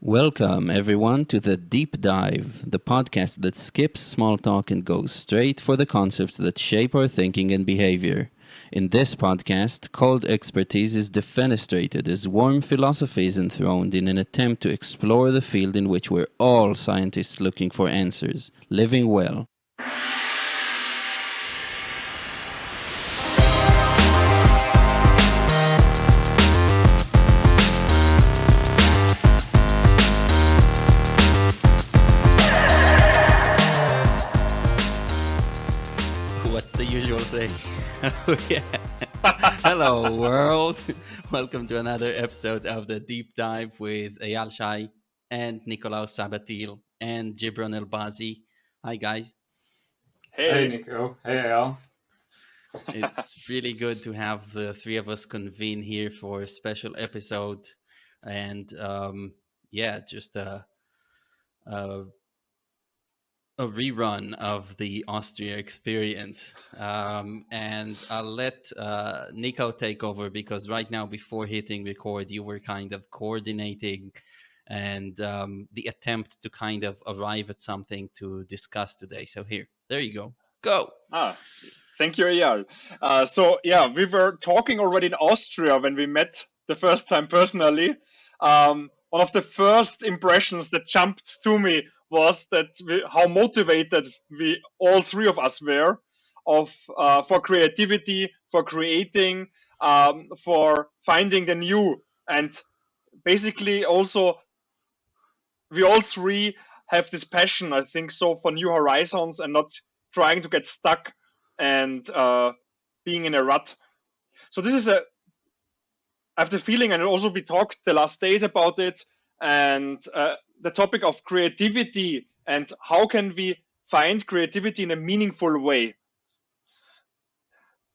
Welcome, everyone, to the Deep Dive, the podcast that skips small talk and goes straight for the concepts that shape our thinking and behavior. In this podcast, cold expertise is defenestrated as warm philosophy is enthroned in an attempt to explore the field in which we're all scientists looking for answers, living well. What's the usual thing? Oh, yeah. Hello, world. Welcome to another episode of the Deep Dive with Eyal Shai and Nikolaus Sabatil and Jibran El-Bazi. Hi, guys. Hey Hey, Nico. Hey Al. It's really good to have the three of us convene here for a special episode. And just a a rerun of the Austria experience. And I'll let Nico take over because right now, before hitting record, you were kind of coordinating and the attempt to kind of arrive at something to discuss today. So there you go. Go. ah, thank you, Eyal. We were talking already in Austria when we met the first time personally. One of the first impressions that jumped to me was how motivated we all three of us were for creativity, for creating, for finding the new, and basically also we all three have this passion, I think, so for new horizons and not trying to get stuck and being in a rut. So I have the feeling, and also we talked the last days about it, and the topic of creativity and how can we find creativity in a meaningful way.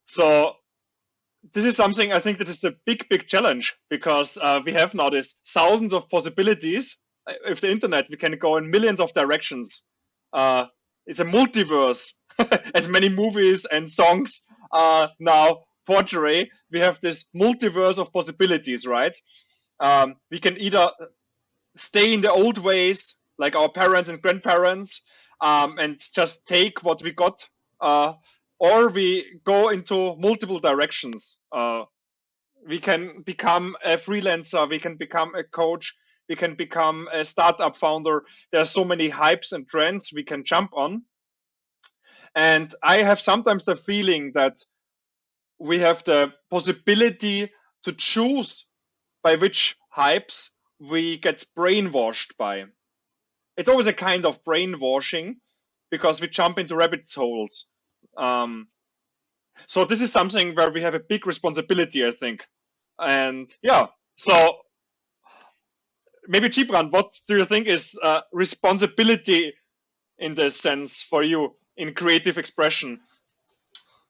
So this is something I think that is a big challenge because we have now these thousands of possibilities. With the internet, we can go in millions of directions. It's a multiverse, as many movies and songs now portray. We have this multiverse of possibilities, right? We can either stay in the old ways, like our parents and grandparents, and just take what we got, or we go into multiple directions. We can become a freelancer, we can become a coach, we can become a startup founder. There are so many hypes and trends we can jump on. And I have sometimes the feeling that we have the possibility to choose by which hypes we get brainwashed by. It's always a kind of brainwashing because we jump into rabbit holes. So this is something where we have a big responsibility, I think. And so maybe Jibran, what do you think is responsibility in this sense for you in creative expression?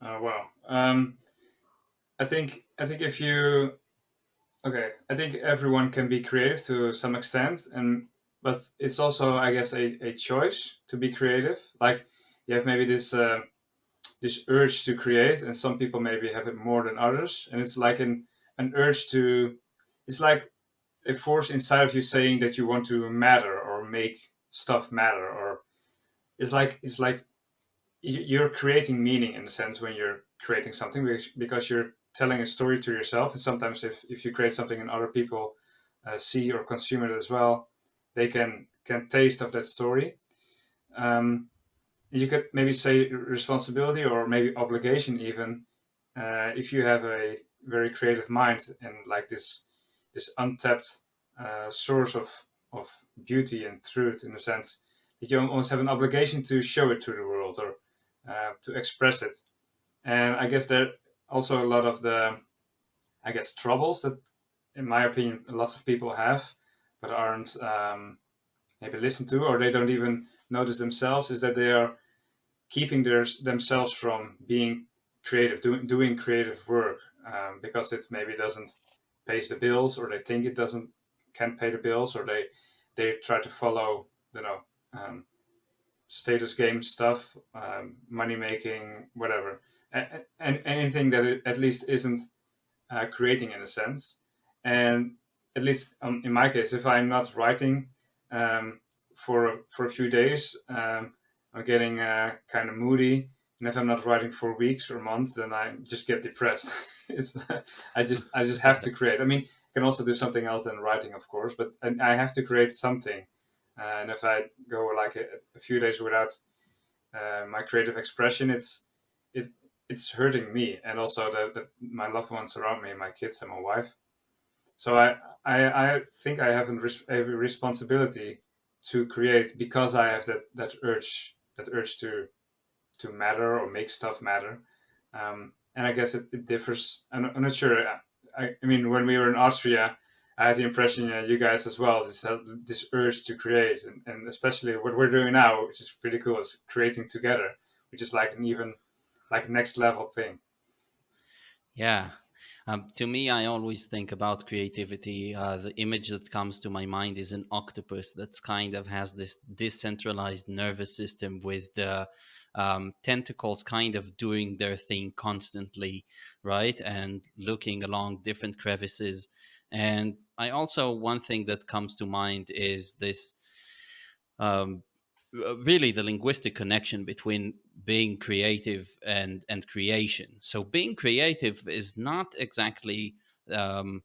Wow. I think if you I think everyone can be creative to some extent, but it's also, I guess, a choice to be creative. Like you have maybe this urge to create, and some people maybe have it more than others, and it's like an urge to. It's like a force inside of you saying that you want to matter or make stuff matter, or it's like you're creating meaning in a sense when you're creating something because you're telling a story to yourself. And sometimes if you create something and other people see or consume it as well, they can taste of that story. You could maybe say responsibility or maybe obligation even, if you have a very creative mind and like this untapped source of beauty and truth, in the sense that you almost have an obligation to show it to the world or to express it. And I guess there are also a lot of the, I guess, troubles that, in my opinion, lots of people have, but aren't maybe listened to, or they don't even notice themselves, is that they are keeping themselves from being creative, doing creative work, because it maybe doesn't pay the bills, or they think it can't pay the bills, or they try to follow, status game stuff, money making, whatever, and anything that it at least isn't creating in a sense. And at least in my case, if I'm not writing for a few days, I'm getting kind of moody, and if I'm not writing for weeks or months, then I just get depressed. It's I just have to create. I mean, I can also do something else than writing, of course, but I have to create something. And if I go like a few days without my creative expression, it it's hurting me, and also my loved ones around me, my kids and my wife. So I think I have a responsibility to create, because I have that urge to matter or make stuff matter. And I guess it differs. I'm not sure. I mean, when we were in Austria, I had the impression you guys as well, this urge to create, and especially what we're doing now, which is pretty cool, is creating together, which is like an even like next level thing. Yeah. To me, I always think about creativity. The image that comes to my mind is an octopus that's kind of has this decentralized nervous system with the tentacles kind of doing their thing constantly, right? And looking along different crevices. And I also, one thing that comes to mind is this um, really the linguistic connection between being creative and creation. So being creative is not exactly um,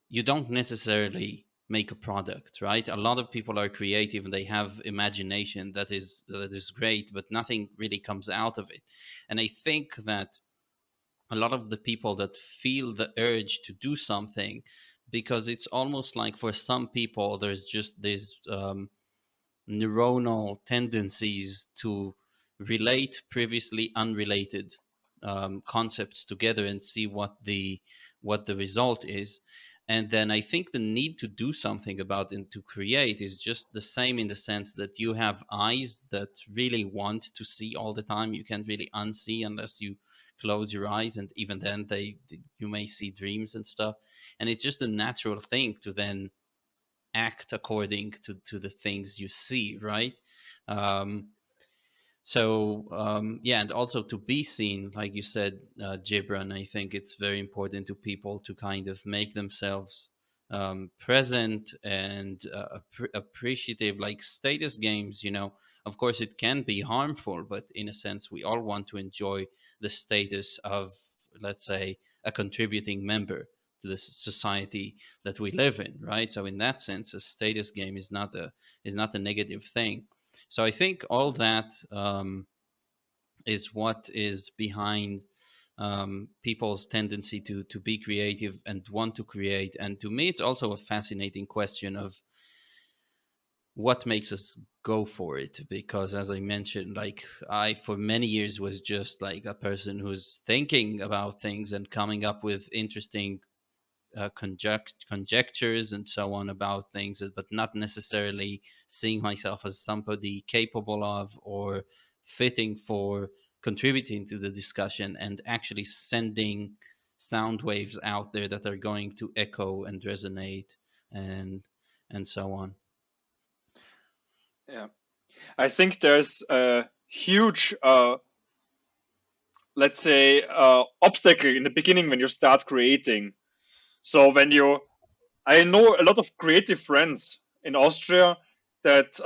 you don't necessarily make a product, right? A lot of people are creative and they have imagination that is great, but nothing really comes out of it. And I think that a lot of the people that feel the urge to do something, because it's almost like for some people there's just this neuronal tendencies to relate previously unrelated concepts together and see what the result is. And then I think the need to do something about and to create is just the same, in the sense that you have eyes that really want to see all the time. You can't really unsee unless you close your eyes, and even then you may see dreams and stuff. And it's just a natural thing to then act according to the things you see, right? Um, yeah, and also to be seen, like you said, Jibran, I think it's very important to people to kind of make themselves present and appreciative, like status games. Of course it can be harmful, but in a sense we all want to enjoy the status of, let's say, a contributing member to the society that we live in, right? So in that sense, a status game is not a negative thing. So I think all that is what is behind people's tendency to be creative and want to create. And to me, it's also a fascinating question of what makes us go for it. Because as I mentioned, like I for many years was just like a person who's thinking about things and coming up with interesting conjectures and so on about things, but not necessarily seeing myself as somebody capable of or fitting for contributing to the discussion and actually sending sound waves out there that are going to echo and resonate and so on. Yeah, I think there's a huge, let's say, obstacle in the beginning when you start creating. So I know a lot of creative friends in Austria that,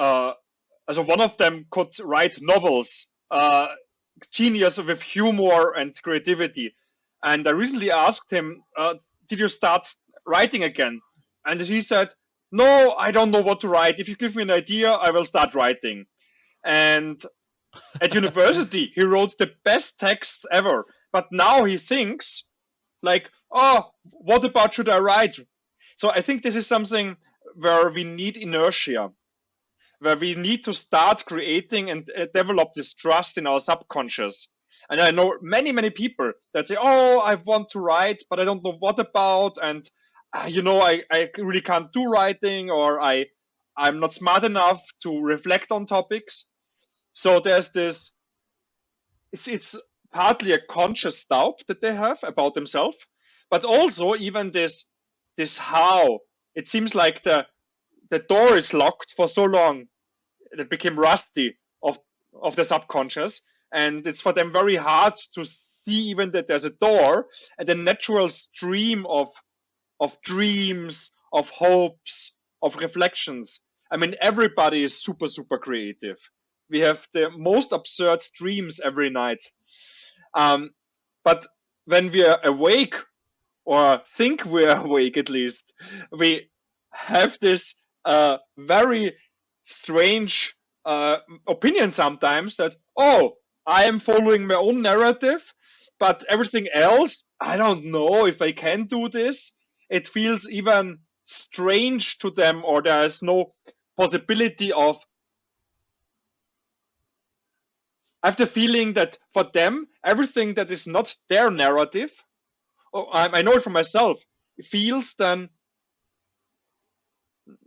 as one of them could write novels, genius with humor and creativity. And I recently asked him, "Did you start writing again?" And he said, "No, I don't know what to write. If you give me an idea, I will start writing." And at university, he wrote the best texts ever. But now he thinks, like, "Oh, what about should I write?" So I think this is something where we need inertia, where we need to start creating and develop this trust in our subconscious. And I know many, many people that say, "Oh, I want to write, but I don't know what about. And, I really can't do writing, or I'm not smart enough to reflect on topics." So there's this, it's partly a conscious doubt that they have about themselves, but also even this how it seems like the door is locked for so long, it became rusty of the subconscious, and it's for them very hard to see even that there's a door and a natural stream of of dreams, of hopes, of reflections. I mean, everybody is super, super creative. We have the most absurd dreams every night. But when we are awake, or think we're awake at least, we have this very strange opinion sometimes that, oh, I am following my own narrative, but everything else, I don't know if I can do this. It feels even strange to them, or there is no possibility of. I have the feeling that for them, everything that is not their narrative, oh, I know it for myself, feels then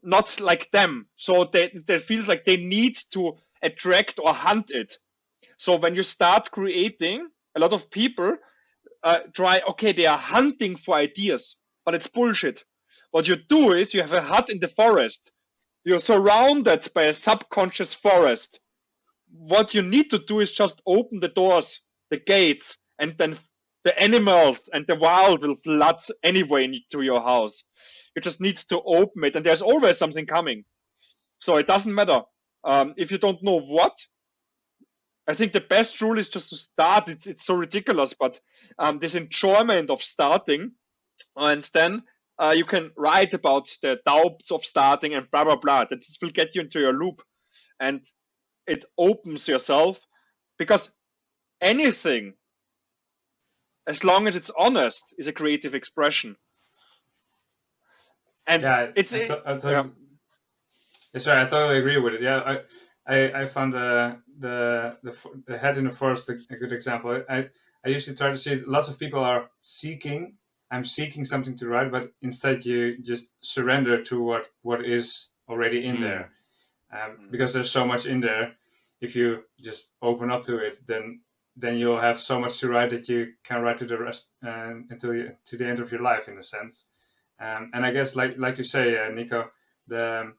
not like them. So they feels like they need to attract or hunt it. So when you start creating, a lot of people try, okay, they are hunting for ideas, but it's bullshit. What you do is you have a hut in the forest. You're surrounded by a subconscious forest. What you need to do is just open the doors, the gates, and then the animals and the wild will flood anyway into your house. You just need to open it, and there's always something coming. So it doesn't matter. If you don't know what, I think the best rule is just to start. It's so ridiculous, but this enjoyment of starting, and then you can write about the doubts of starting and blah blah blah. That will get you into your loop, and it opens yourself, because anything, as long as it's honest, is a creative expression. And Yeah, it's yeah. sorry, I totally agree with it. Yeah, I found the head in the forest a good example. I usually try to see lots of people are seeking. I'm seeking something to write, but instead you just surrender to what is already in there, because there's so much in there. If you just open up to it, then you'll have so much to write that you can write to the rest to the end of your life, in a sense. And I guess, like you say, Nico, the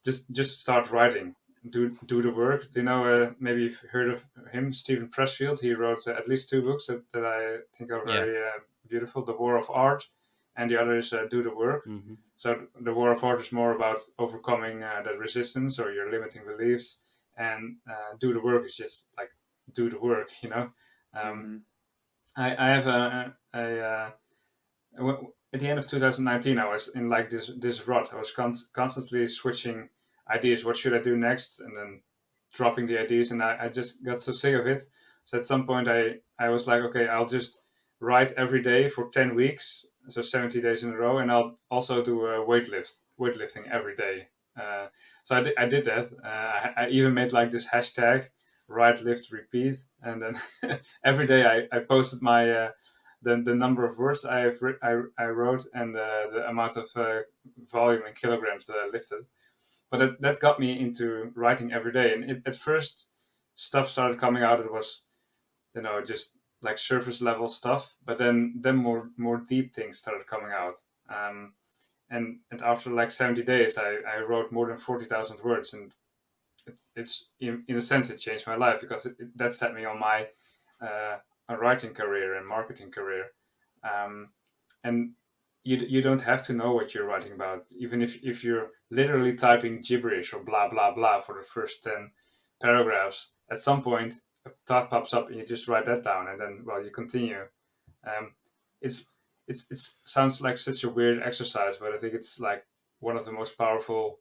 just start writing, do the work. You know, maybe you've heard of him, Stephen Pressfield. He wrote at least two books that I think are Yeah. very beautiful: The War of Art, and the other is Do the Work. Mm-hmm. So The War of Art is more about overcoming that resistance or your limiting beliefs, and Do the Work is just like do the work. You know, I have at the end of 2019, I was in like this rut. I was constantly switching ideas. What should I do next? And then dropping the ideas, and I just got so sick of it. So at some point, I was like, okay, I'll just write every day for 10 weeks, so 70 days in a row, and I'll also do weightlifting every day. So I did that. I even made like this hashtag, write, lift, repeat, and then every day I posted my the number of words I wrote, and the amount of volume in kilograms that I lifted. But that got me into writing every day. And at first, stuff started coming out. It was, just like surface level stuff. But then more deep things started coming out. And after like 70 days, I wrote more than 40,000 words, and it's in a sense it changed my life, because that set me on my a writing career and marketing career. And you don't have to know what you're writing about, even if you're literally typing gibberish or blah blah blah for the first 10 paragraphs. At some point a thought pops up and you just write that down, and then, well, you continue. um, it's it sounds like such a weird exercise, but I think it's like one of the most powerful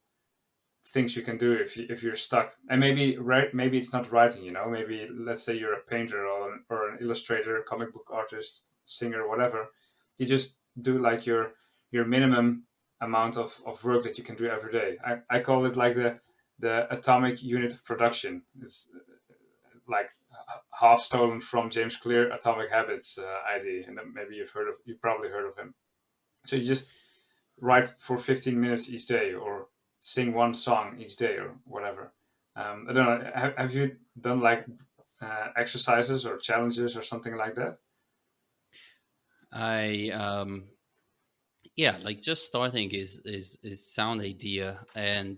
things you can do if you're stuck. And maybe it's not writing, maybe let's say you're a painter or an illustrator, comic book artist, singer, whatever. You just do like your minimum amount of work that you can do every day. I call it like the atomic unit of production. It's like half stolen from James Clear Atomic Habits idea, and maybe you probably heard of him. So you just write for 15 minutes each day, or sing one song each day, or whatever. I don't know. Have you done like exercises or challenges or something like that? I yeah, like just starting is sound idea, and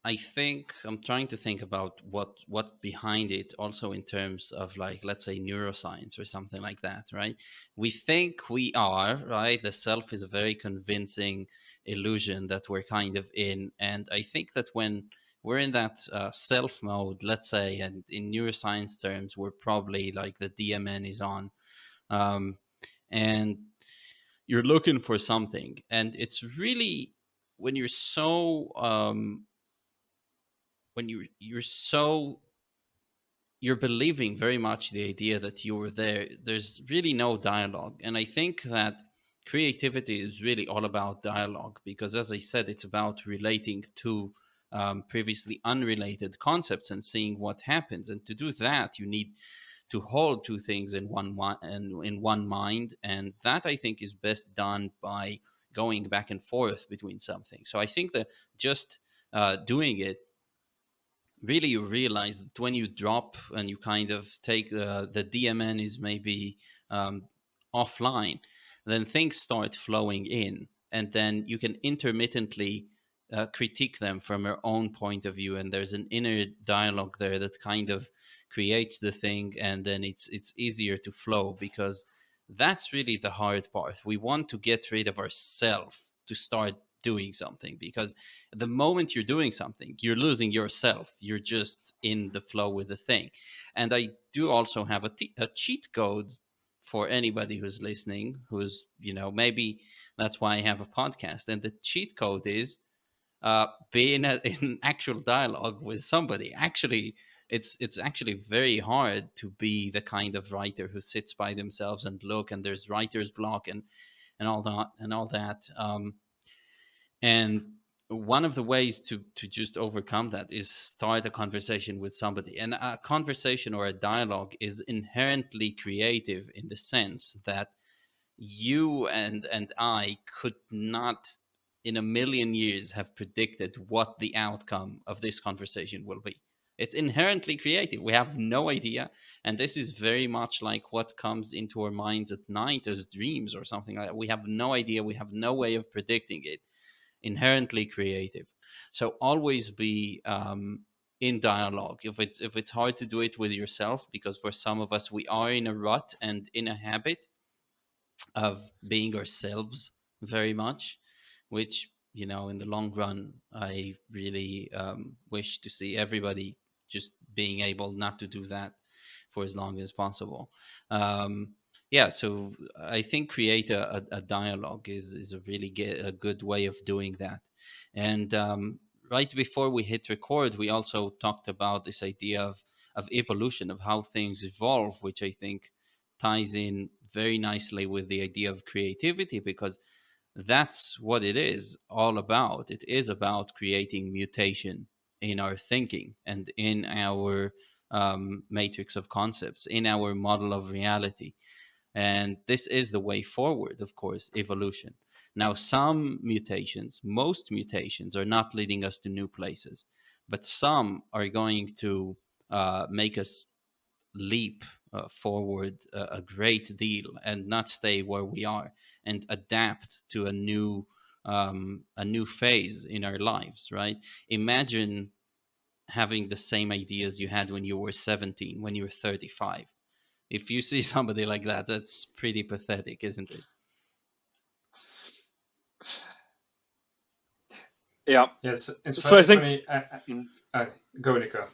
I think I'm trying to think about what behind it, also in terms of, like, let's say neuroscience or something like that, right? We think we are, right. The self is a very convincing illusion that we're kind of in, and I think that when we're in that self mode, let's say, and in neuroscience terms, we're probably like the DMN is on, um, and you're looking for something, and it's really when you're so when you're believing very much the idea that you were there, there's really no dialogue. And I think that creativity is really all about dialogue, because as I said, it's about relating to previously unrelated concepts and seeing what happens. And to do that, you need to hold two things in one mind, and that, I think, is best done by going back and forth between something. So I think that just doing it, really you realize that when you drop and you kind of take the DMN is maybe um, offline, then things start flowing in, and then you can intermittently critique them from your own point of view, and there's an inner dialogue there that kind of creates the thing, and then it's easier to flow, because that's really the hard part. We want to get rid of ourself to start doing something, because the moment you're doing something, you're losing yourself. You're just in the flow with the thing. And I do also have a cheat code for anybody who's listening, who's, maybe that's why I have a podcast. And the cheat code is being in actual dialogue with somebody. Actually, it's actually very hard to be the kind of writer who sits by themselves and look, and there's writer's block and all that. And one of the ways to just overcome that is start a conversation with somebody. And a conversation or a dialogue is inherently creative, in the sense that you and I could not in a million years have predicted what the outcome of this conversation will be. It's inherently creative. We have no idea. And this is very much like what comes into our minds at night as dreams or something like that. We have no idea. We have no way of predicting it. Inherently creative. So always be in dialogue. If it's hard to do it with yourself, because for some of us we are in a rut and in a habit of being ourselves very much, which, in the long run, I really wish to see everybody just being able not to do that for as long as possible. Yeah, so I think create a dialogue is a really a good way of doing that. And right before we hit record, we also talked about this idea of evolution, of how things evolve, which I think ties in very nicely with the idea of creativity, because that's what it is all about. It is about creating mutation in our thinking and in our matrix of concepts, in our model of reality. And this is the way forward, of course, evolution. Now, some mutations, most mutations, are not leading us to new places, but some are going to make us leap forward a great deal and not stay where we are, and adapt to a new phase in our lives. Right? Imagine having the same ideas you had when you were 17, when you were 35. If you see somebody like that, that's pretty pathetic, isn't it? Yeah. Yeah, it's So I think. funny. Go, Nico.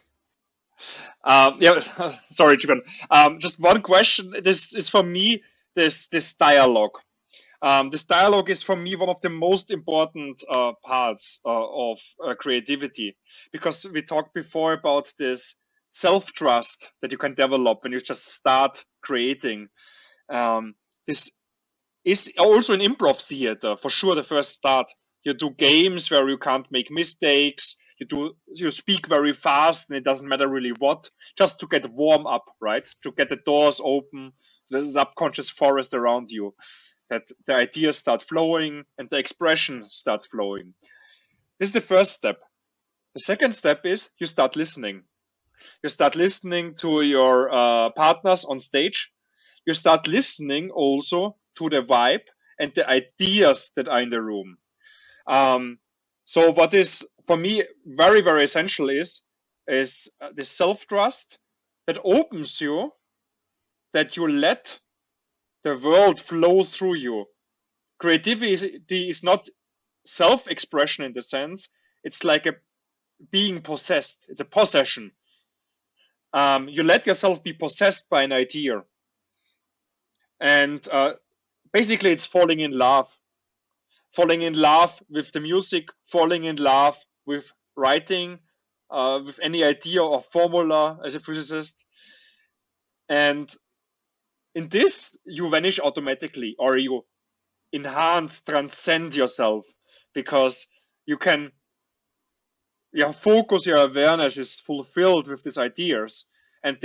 Yeah, sorry, Jibran. Just one question. This is for me. This dialogue. This dialogue is for me one of the most important parts of creativity, because we talked before about this self trust that you can develop when you just start creating. This is also in improv theater for sure. The first start, you do games where you can't make mistakes. You speak very fast, and it doesn't matter really what, just to get warm up, right? To get the doors open, the subconscious forest around you, that the ideas start flowing and the expression starts flowing. This is the first step. The second step is you start listening. You start listening to your partners on stage. You start listening also to the vibe and the ideas that are in the room. Um, So what is for me very, very essential is the self-trust that opens you, that you let the world flow through you. Creativity is not self-expression in the sense, it's like a being possessed. It's a possession. You let yourself be possessed by an idea. And basically it's falling in love with the music, falling in love with writing, with any idea or formula as a physicist. And in this, you vanish automatically, or you enhance, transcend yourself, because you can, your focus, your awareness is fulfilled with these ideas, and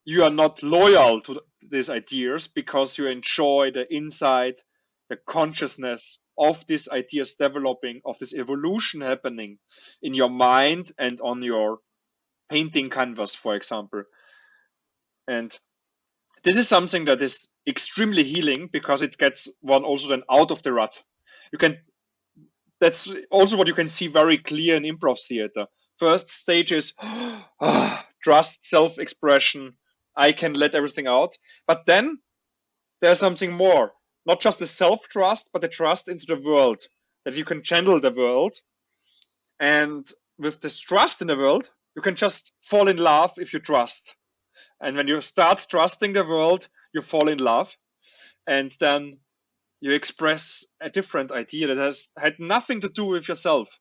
you are not loyal to these ideas because you enjoy the insight, the consciousness of these ideas developing, of this evolution happening in your mind and on your painting canvas, for example. And this is something that is extremely healing because it gets one also then out of the rut. That's also what you can see very clear in improv theater. First stage is trust, self-expression. I can let everything out. But then there's something more. Not just the self-trust, but the trust into the world, that you can channel the world. And with this trust in the world, you can just fall in love if you trust. And when you start trusting the world, you fall in love. And then you express a different idea that has had nothing to do with yourself,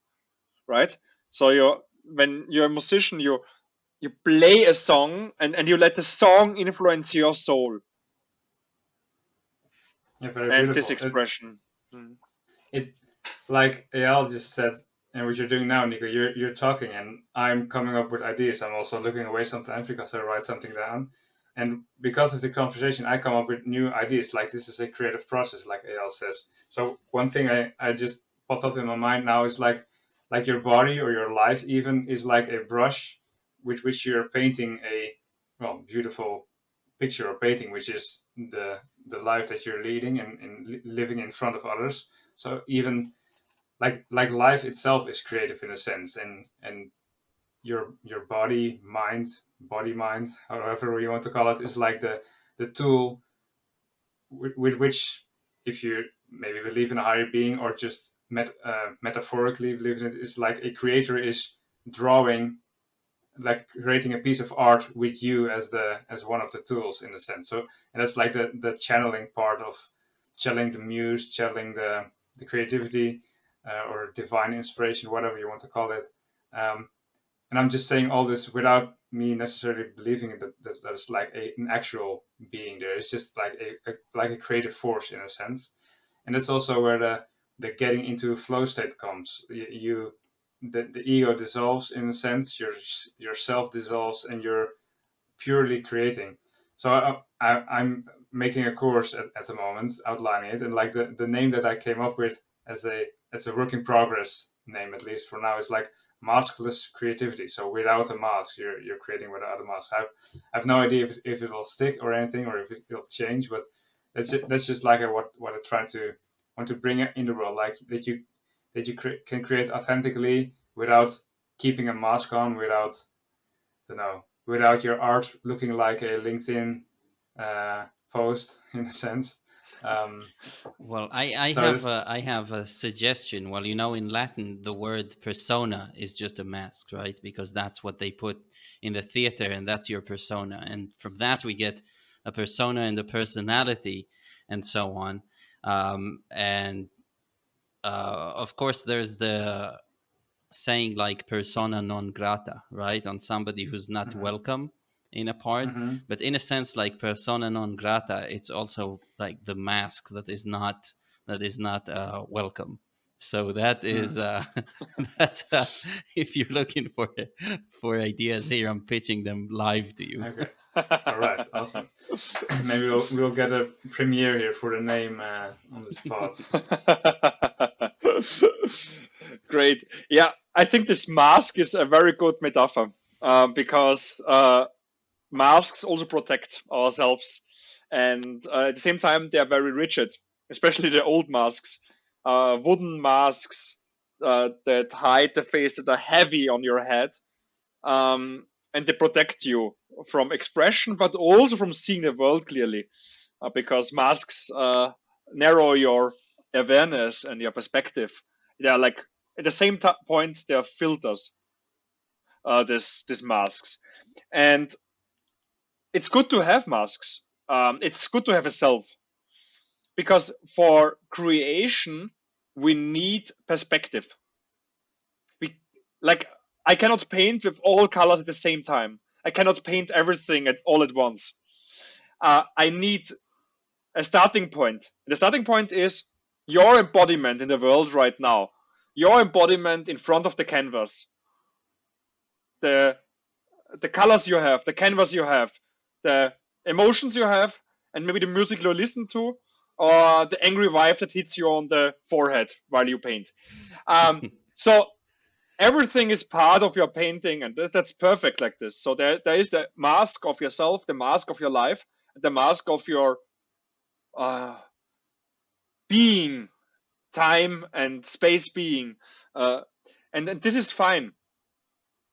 right? So when you're a musician, you play a song and you let the song influence your soul. Yeah, very and beautiful. This expression. It's like Eyal just said, and what you're doing now, Nico, you're talking, and I'm coming up with ideas. I'm also looking away sometimes because I write something down, and because of the conversation, I come up with new ideas. Like this is a creative process, like Eyal says. So one thing I just popped up in my mind now is like your body or your life even is like a brush with which you're painting a beautiful picture or painting, which is the life that you're leading and living in front of others. So even like life itself is creative in a sense, and your body mind, however you want to call it, is like the tool with which, if you maybe believe in a higher being or just metaphorically believe in it, is like a creator is drawing, like creating a piece of art with you as one of the tools in a sense. So, and that's like the channeling part of channeling the muse, channeling the creativity, or divine inspiration, whatever you want to call it. And I'm just saying all this without me necessarily believing that there's like an actual being there. It's just like a creative force in a sense. And that's also where the getting into a flow state comes. The ego dissolves in a sense. Your self dissolves, and you're purely creating. So I'm making a course at the moment, outlining it, and like the name that I came up with as a work in progress name, at least for now, is like maskless creativity. So without a mask, you're creating without a mask. I have no idea if it will stick or anything, or if it'll change, but that's just like what I try to want to bring in the world, like that you can create authentically without keeping a mask on, without your art looking like a LinkedIn post in a sense. Well, I have a suggestion. Well, in Latin, the word persona is just a mask, right? Because that's what they put in the theater, and that's your persona. And from that, we get a persona and a personality, and so on. And of course, there's the saying like persona non grata, right? On somebody who's not Mm-hmm. welcome in a part. Mm-hmm. But in a sense, like persona non grata, it's also like the mask that is not welcome. So that is that's if you're looking for ideas here, I'm pitching them live to you. Okay. All right. Awesome. Maybe we'll get a premiere here for the name on the spot. Great. Yeah, I think this mask is a very good metaphor because masks also protect ourselves, and at the same time they are very rigid, especially the old masks, wooden masks, that hide the face, that are heavy on your head, and they protect you from expression, but also from seeing the world clearly, because masks narrow your awareness and your perspective. They are like at the same point they are filters. These masks, and it's good to have masks. It's good to have a self, because for creation we need perspective. We like I cannot paint with all colors at the same time. I cannot paint everything all at once. I need a starting point. The starting point is your embodiment in the world right now. Your embodiment in front of the canvas. The colors you have, the canvas you have, the emotions you have, and maybe the music you listen to, or the angry wife that hits you on the forehead while you paint. So everything is part of your painting, and that's perfect like this. So there is the mask of yourself, the mask of your life, the mask of your being, time and space being, and this is fine,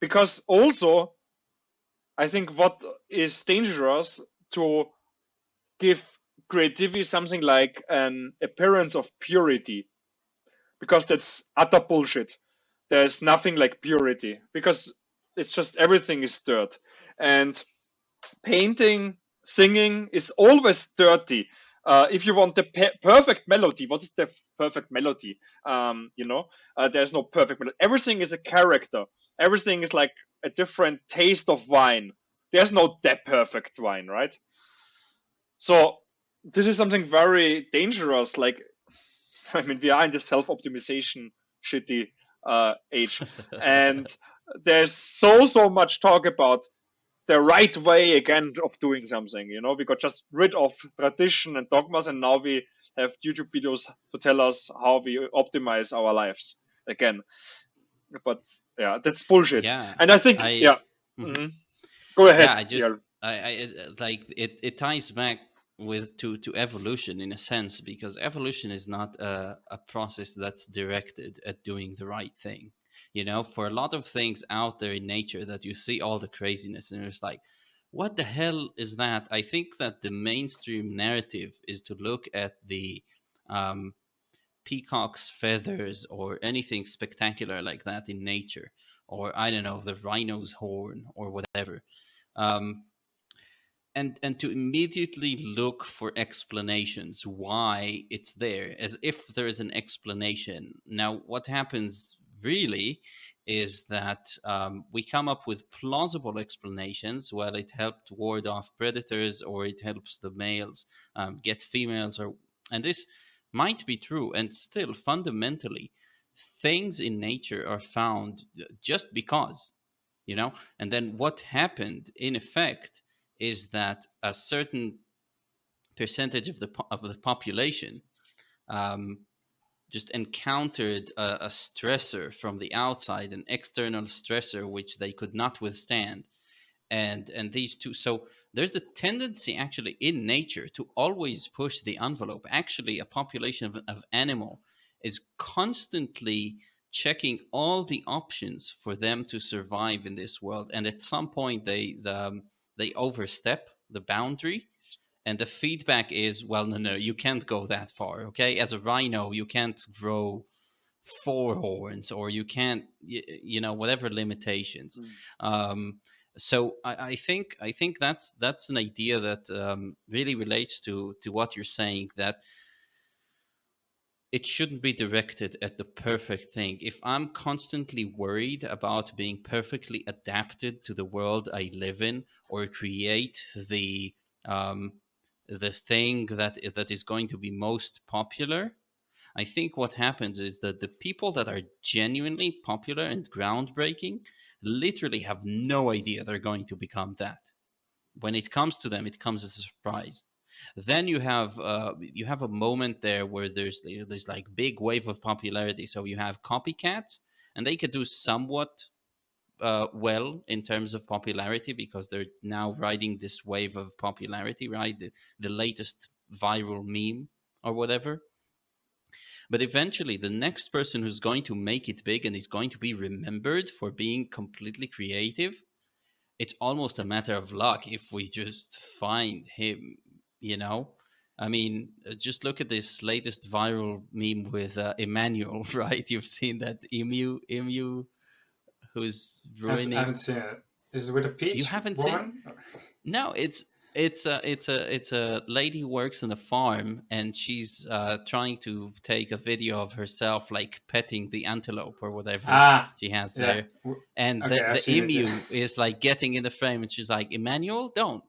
because also I think what is dangerous to give creativity something like an appearance of purity, because that's utter bullshit. There's nothing like purity, because it's just everything is dirt. And painting, singing is always dirty. If you want the perfect melody, what is the perfect melody? There's no perfect melody. Everything is a character. Everything is like a different taste of wine. There's no that perfect wine, right? So this is something very dangerous. Like, I mean, we are in the self-optimization shitty age, and there's so much talk about the right way again of doing something. We got just rid of tradition and dogmas, and now we have YouTube videos to tell us how we optimize our lives again. But yeah, that's bullshit. Yeah, And I think go ahead. Yeah, I like it. It ties back to evolution in a sense, because evolution is not a process that's directed at doing the right thing. For a lot of things out there in nature that you see all the craziness, and it's like, what the hell is that? I think that the mainstream narrative is to look at the um, peacock's feathers or anything spectacular like that in nature, or I don't know, the rhino's horn or whatever, um, and to immediately look for explanations why it's there, as if there is an explanation. Now, what happens really is that we come up with plausible explanations. Well, it helped ward off predators, or it helps the males get females, and this might be true. And still, fundamentally, things in nature are found just because, and then what happened in effect is that a certain percentage of the population um, just encountered a stressor from the outside, an external stressor which they could not withstand, and these two. So there's a tendency actually in nature to always push the envelope. Actually, a population of animal is constantly checking all the options for them to survive in this world, and at some point they overstep the boundary, and the feedback is, well, no, you can't go that far. Okay, as a rhino, you can't grow four horns, or you can't, whatever limitations. um, so I think that's an idea that really relates to what you're saying, that it shouldn't be directed at the perfect thing. If I'm constantly worried about being perfectly adapted to the world I live in, or create um, the thing that is going to be most popular, I think what happens is that the people that are genuinely popular and groundbreaking literally have no idea they're going to become that. When it comes to them, it comes as a surprise. Then you have a moment there where there's like big wave of popularity. So you have copycats, and they could do somewhat well in terms of popularity, because they're now riding this wave of popularity, right? The latest viral meme or whatever. But eventually, the next person who's going to make it big and is going to be remembered for being completely creative, it's almost a matter of luck if we just find him, you know? I mean, just look at this latest viral meme with Emmanuel, right? You've seen that emu who's I haven't ruining. seen it. Is it with a You peach haven't seen? woman? No, it's a lady who works on a farm, and she's trying to take a video of herself like petting the antelope or whatever Ah, she has yeah. there, and Okay, I've the seen it. Yeah. emu is like getting in the frame, and she's like, Emmanuel, don't.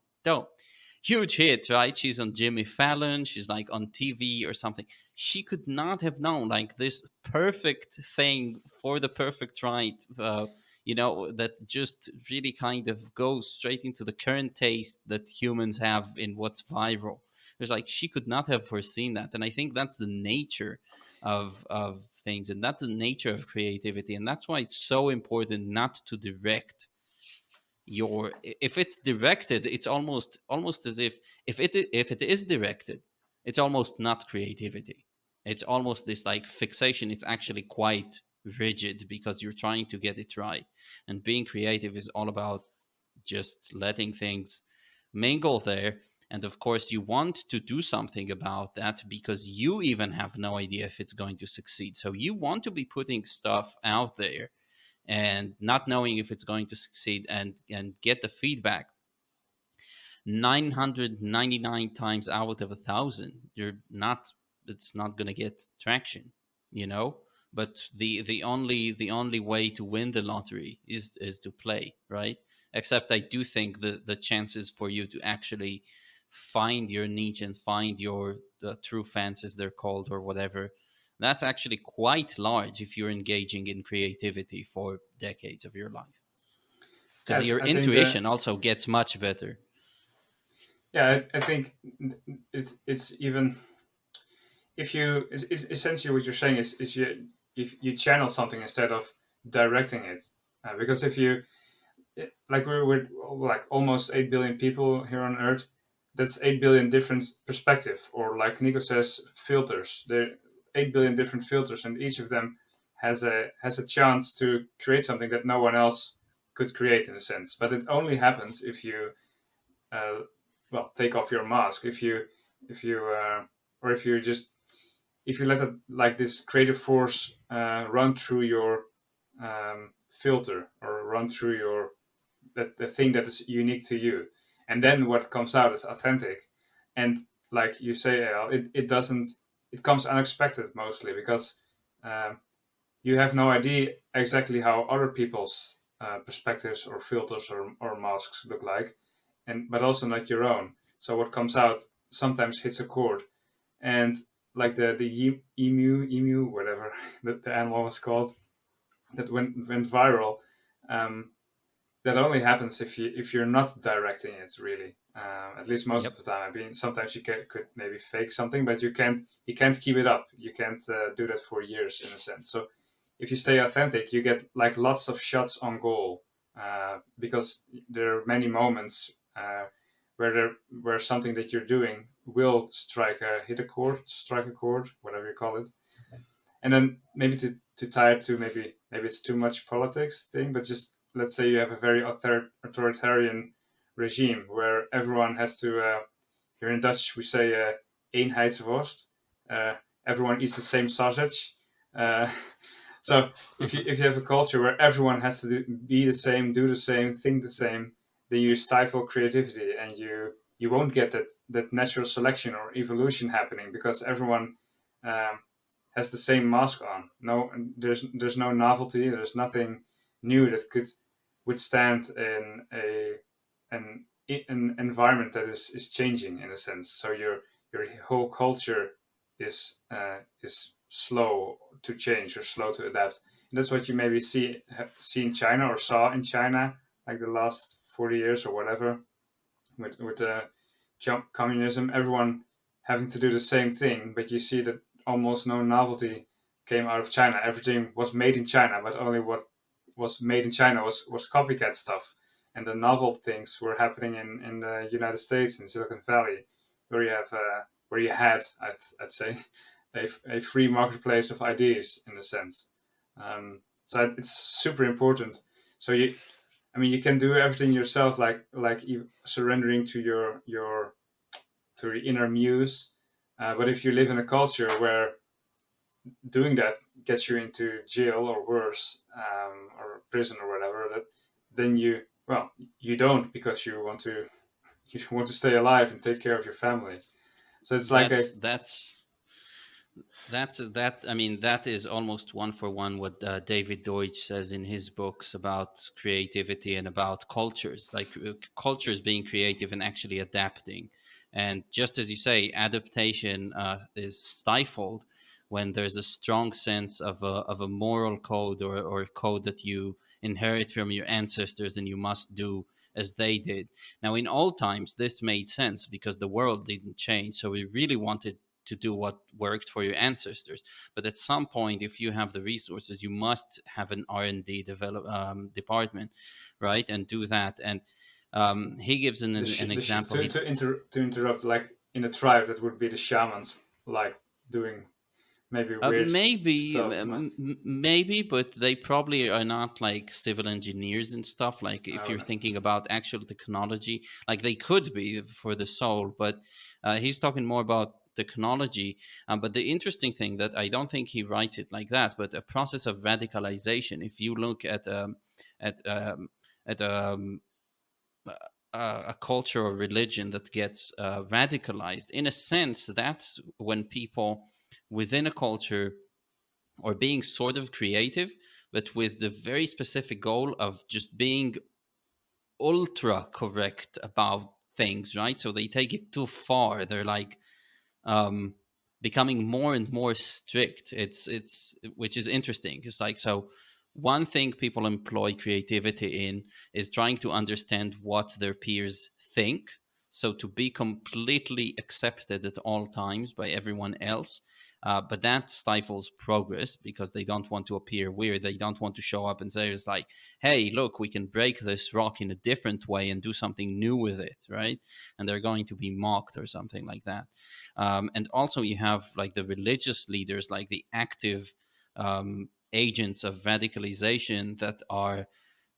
Huge hit, right? She's on Jimmy Fallon. She's like on TV or something. She could not have known like this perfect thing for the perfect right. That just really kind of goes straight into the current taste that humans have in what's viral. There's like she could not have foreseen that, and I think that's the nature of things, and that's the nature of creativity, and that's why it's so important not to direct your. If it's directed, it's almost as if it is directed, it's almost not creativity. It's almost this like fixation. It's actually quite rigid because you're trying to get it right, and being creative is all about just letting things mingle there. And of course you want to do something about that because you even have no idea if it's going to succeed, so you want to be putting stuff out there and not knowing if it's going to succeed, and get the feedback 999 times out of 1,000. You're not It's not going to get traction, you know. But the only way to win the lottery is to play, right? Except I do think the chances for you to actually find your niche and find your true fans, as they're called, or whatever, that's actually quite large if you're engaging in creativity for decades of your life, because Yeah, your I think that. intuition also gets much better. Yeah, I think it's even if you essentially what you're saying is you if you channel something instead of directing it, because if you like we're like almost 8 billion people here on Earth. That's 8 billion different perspective, or like Nico says, filters. There are 8 billion different filters, and each of them has a chance to create something that no one else could create in a sense. But it only happens if you uh, well take off your mask. If you or if you just if you let it like this creative force run through your filter, or run through your that the thing that is unique to you, and then what comes out is authentic. And like you say, Al, it doesn't it comes unexpected mostly because um, you have no idea exactly how other people's perspectives or filters or masks look like, and but also not your own. So what comes out sometimes hits a chord, and like the emu whatever the animal was called that went viral. Um, that only happens if you're not directing it really. At least most Yep. of the time. I mean, sometimes could maybe fake something, but you can't keep it up. You can't do that for years in a sense. So if you stay authentic, you get like lots of shots on goal, because there are many moments where something that you're doing will hit a chord, strike a chord, whatever you call it. And then maybe to tie it to maybe it's too much politics thing, but just let's say you have a very authoritarian regime where everyone has to here in Dutch we say eenheidsworst, uh, everyone eats the same sausage. uh, so if you have a culture where everyone has to be the same, do the same, think the same, then you stifle creativity, and you won't get that natural selection or evolution happening because everyone um, has the same mask on. No, there's no novelty. There's nothing new that could withstand an environment that is changing in a sense. So your whole culture is slow to change or slow to adapt. And that's what you maybe see in China or saw in China like the last 40 years or whatever with communism, everyone having to do the same thing, but you see that almost no novelty came out of China. Everything was made in China, but only what was made in China was copycat stuff. And the novel things were happening in the United States, in Silicon Valley, where you had, I'd say, a free marketplace of ideas in a sense. So it's super important. So you can do everything yourself, like surrendering to your to the inner muse. But if you live in a culture where doing that gets you into jail or worse, or prison or whatever, then you don't, because you want to stay alive and take care of your family. So it's like a That's I mean, that is almost one for one what David Deutsch says in his books about creativity and about cultures, like cultures being creative and actually adapting. And just as you say, adaptation is stifled when there's a strong sense of a moral code, or a code that you inherit from your ancestors and you must do as they did. Now, in old times, this made sense because the world didn't change. So we really wanted to do what worked for your ancestors. But at some point, if you have the resources, you must have an R&D department, right, and do that. And he gives an example. To interrupt, like in a tribe, that would be the shamans, like doing maybe weird Maybe, stuff. maybe, but they probably are not like civil engineers and stuff. Like if Oh, you're thinking about actual technology, like they could be for the soul, but he's talking more about technology. But the interesting thing that I don't think he writes it like that, but a process of radicalization. If you look at at a culture or religion that gets radicalized, in a sense, that's when people within a culture or being sort of creative, but with the very specific goal of just being ultra correct about things, right? So they take it too far. They're like um, becoming more and more strict. It's which is interesting. It's like, so one thing people employ creativity in is trying to understand what their peers think. So to be completely accepted at all times by everyone else. But that stifles progress because they don't want to appear weird. They don't want to show up and say, it's like, hey, look, we can break this rock in a different way and do something new with it, right? And they're going to be mocked or something like that. And also, you have like the religious leaders, like the active agents of radicalization that are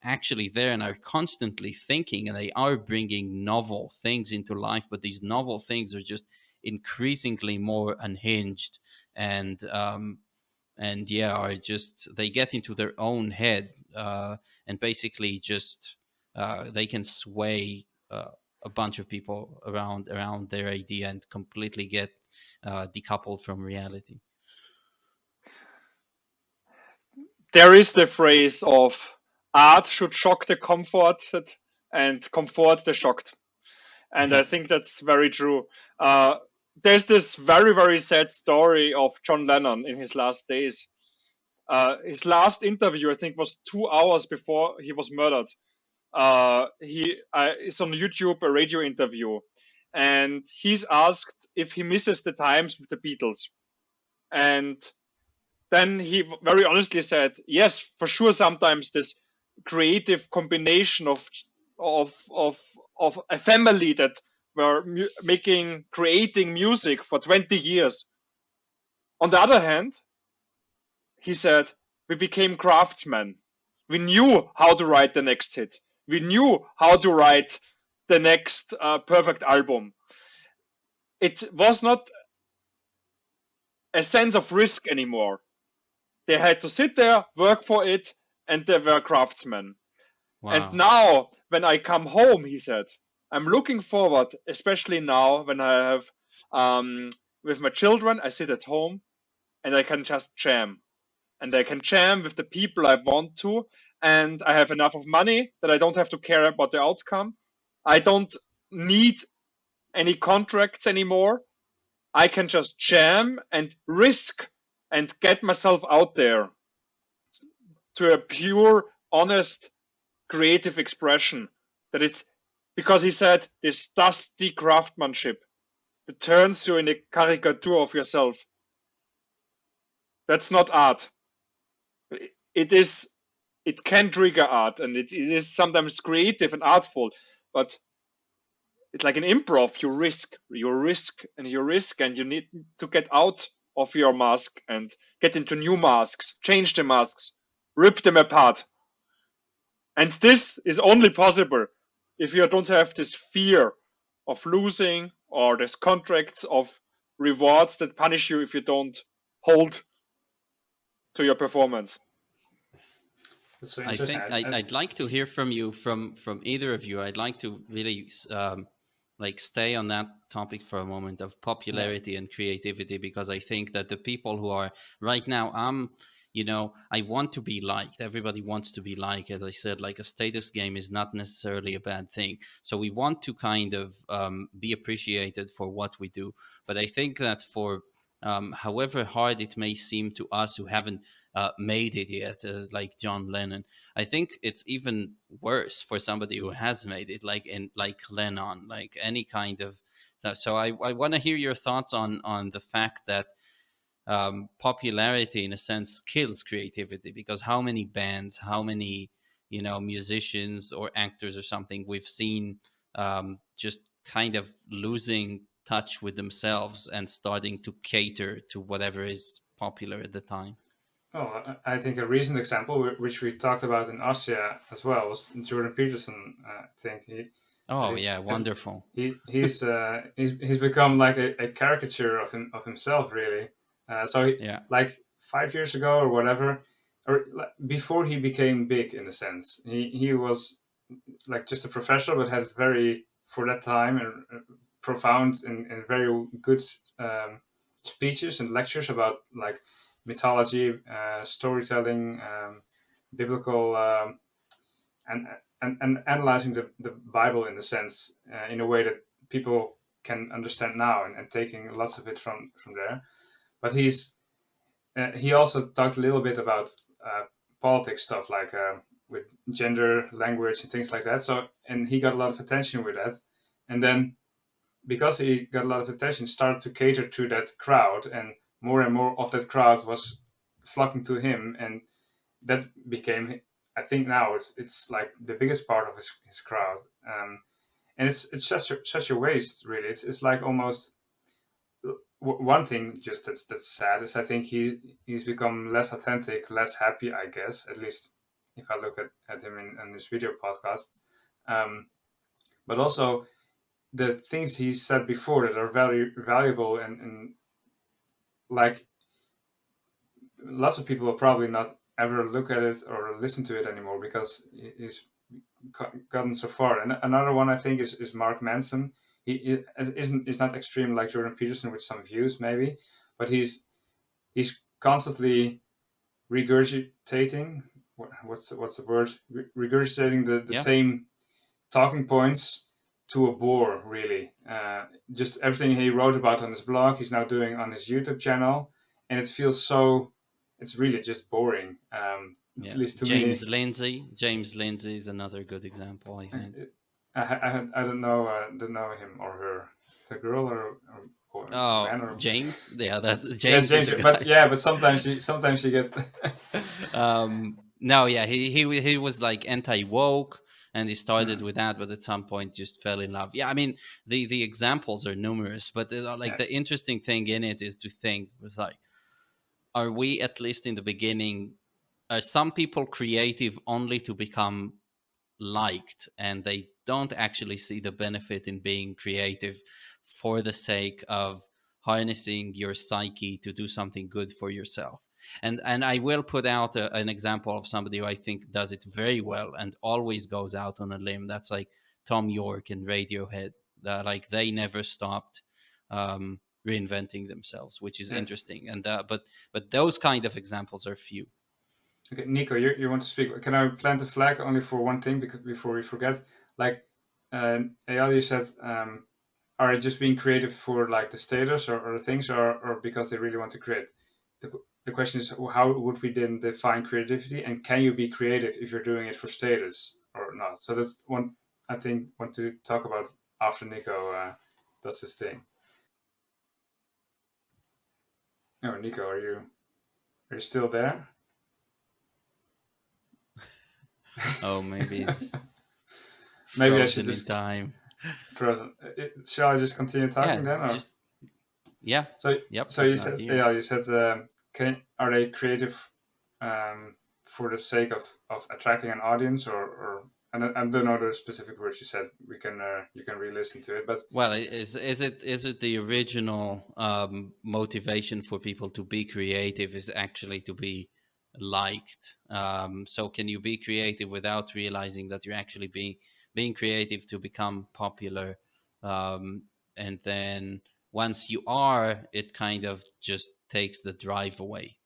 actually there and are constantly thinking, and they are bringing novel things into life, but these novel things are just increasingly more unhinged and yeah, are just, they get into their own head and basically just they can sway a bunch of people around their idea and completely get decoupled from reality. There is the phrase of art should shock the comforted and comfort the shocked. And I think that's very true. There's this very, very sad story of John Lennon in his last days. His last interview, I think, was 2 hours before he was murdered. It's on YouTube, a radio interview, and he's asked if he misses the times with the Beatles, and then he very honestly said, "Yes, for sure. Sometimes this creative combination of a family that were creating music for 20 years. On the other hand, he said, we became craftsmen. We knew how to write the next hit. We knew how to write the next perfect album. It was not a sense of risk anymore. They had to sit there, work for it, and they were craftsmen. Wow. And now, when I come home, he said, I'm looking forward, especially now when I have, with my children, I sit at home and I can just jam. And I can jam with the people I want to. And I have enough of money that I don't have to care about the outcome. I don't need any contracts anymore. I can just jam and risk and get myself out there to a pure, honest, creative expression. That it's because he said this dusty craftsmanship that turns you in a caricature of yourself. That's not art. It can trigger art, and it is sometimes creative and artful, but it's like an improv. You risk, and you need to get out of your mask and get into new masks, change the masks, rip them apart. And this is only possible if you don't have this fear of losing or this contracts of rewards that punish you if you don't hold to your performance. That's so I interesting. think I'd like to hear from you, from either of you. I'd like to really like stay on that topic for a moment of popularity and creativity, because I think that the people who are right now, you know, I want to be liked. Everybody wants to be liked. As I said, like a status game is not necessarily a bad thing. So we want to kind of be appreciated for what we do. But I think that for however hard it may seem to us who haven't made it yet, like John Lennon, I think it's even worse for somebody who has made it, like Lennon, like any kind of. So I want to hear your thoughts on the fact that popularity, in a sense, kills creativity, because how many bands, how many musicians or actors or something we've seen just kind of losing touch with themselves and starting to cater to whatever is popular at the time. Oh, I think a recent example, which we talked about in Austria as well, was Jordan Peterson. I think Oh he yeah, wonderful. he's become like a caricature of himself, really. So Yeah, like 5 years ago or whatever, or before he became big, in a sense, he was like just a professional, but had very, for that time, and profound and very good speeches and lectures about like mythology, storytelling, biblical, and, and analyzing the Bible, in a sense, in a way that people can understand now, and taking lots of it from there. But he also talked a little bit about politics stuff, like with gender, language, and things like that. So, and he got a lot of attention with that. And then, because he got a lot of attention, started to cater to that crowd, and more of that crowd was flocking to him, and that became, I think now it's like the biggest part of his crowd. And it's such a waste, really. It's like almost one thing just that's sad is I think he's become less authentic, less happy, I guess, at least if I look at him in this video podcast. Um, but also the things he said before that are very valuable, and like lots of people will probably not ever look at it or listen to it anymore because he's gotten so far. And another one I think is Mark Manson. He is not extreme like Jordan Peterson with some views maybe, but he's constantly regurgitating. What's the word? Regurgitating the yeah, same talking points to a bore, really. Just everything he wrote about on his blog, he's now doing on his YouTube channel, and it feels so. It's really just boring, at yeah. least to me. James Lindsay is another good example, I think. I don't know him or her. The girl or Oh, man or James, yeah, that's yeah, it's James is James. a But guy. yeah, but sometimes you get No, yeah, he was like anti woke, and he started mm, with that, but at some point just fell in love. Yeah, I mean the examples are numerous, but like yeah. the interesting thing in it is to think was like, are we, at least in the beginning, are some people creative only to become liked, and they don't actually see the benefit in being creative for the sake of harnessing your psyche to do something good for yourself? And I will put out an example of somebody who I think does it very well and always goes out on a limb. That's like Tom York and Radiohead. Like they never stopped reinventing themselves, which is Yeah. interesting. And but those kind of examples are few. Okay, Nico, you want to speak? Can I plant a flag only for one thing because before we forget? Like, Eyal, you said, are they just being creative for like the status or the things, or because they really want to create? The question is, how would we then define creativity, and can you be creative if you're doing it for status or not? So that's one I think want to talk about after Nico does this thing. Oh, Nico, are you still there? Oh, maybe it's Maybe I should frozen in just time. frozen. Shall I just continue Yeah, talking then? Or? just Yeah. So Yep. so you He's not said, here. yeah, you said, are they creative for the sake of attracting an audience, or and I don't know the specific words you said. We can you can re-listen to it, but Well, is it the original motivation for people to be creative is actually to be liked? So can you be creative without realizing that you're actually being creative to become popular? Um, and then once you are, it kind of just takes the drive away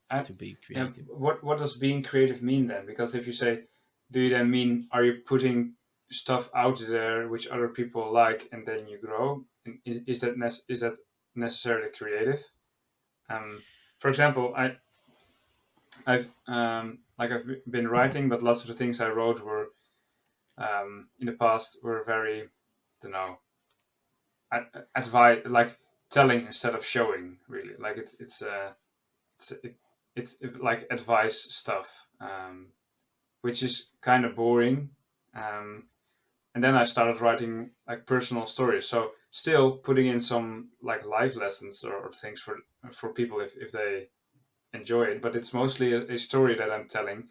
I, to be yeah, creative. what does being creative mean then? Because if you say, do you then mean, are you putting stuff out there which other people like and then you grow? And is that necessarily creative? Um, for example, I've been writing, but lots of the things I wrote were in the past were very, I don't know, advice, like telling instead of showing. Really, like it's it's like advice stuff, which is kind of boring. Um, and then I started writing like personal stories, so still putting in some like life lessons or things for people if they enjoy it. But it's mostly a story that I'm telling.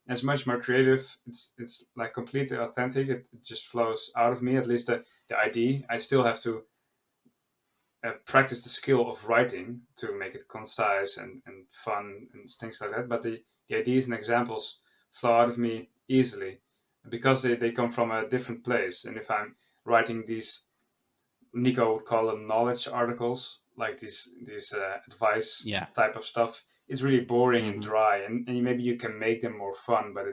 It's much more creative. It's like completely authentic. It just flows out of me. At least the idea. I still have to practice the skill of writing to make it concise and fun and things like that. But the ideas and examples flow out of me easily because they come from a different place. And if I'm writing these, Nico would call them knowledge articles, like these advice Yeah. type of stuff, it's really boring and Hmm. dry. And maybe you can make them more fun, but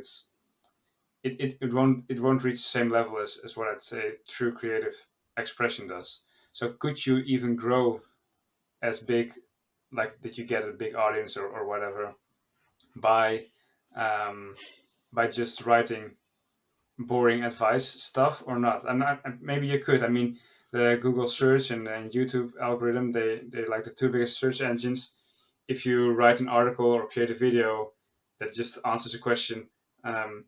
it won't reach the same level as what I'd say true creative expression does. So could you even grow as big, like did you get a big audience or whatever by um, by just writing boring advice stuff or not? And maybe you could. I mean, the Google search and YouTube algorithm, they like the two biggest search engines. If you write an article or create a video that just answers a question, um,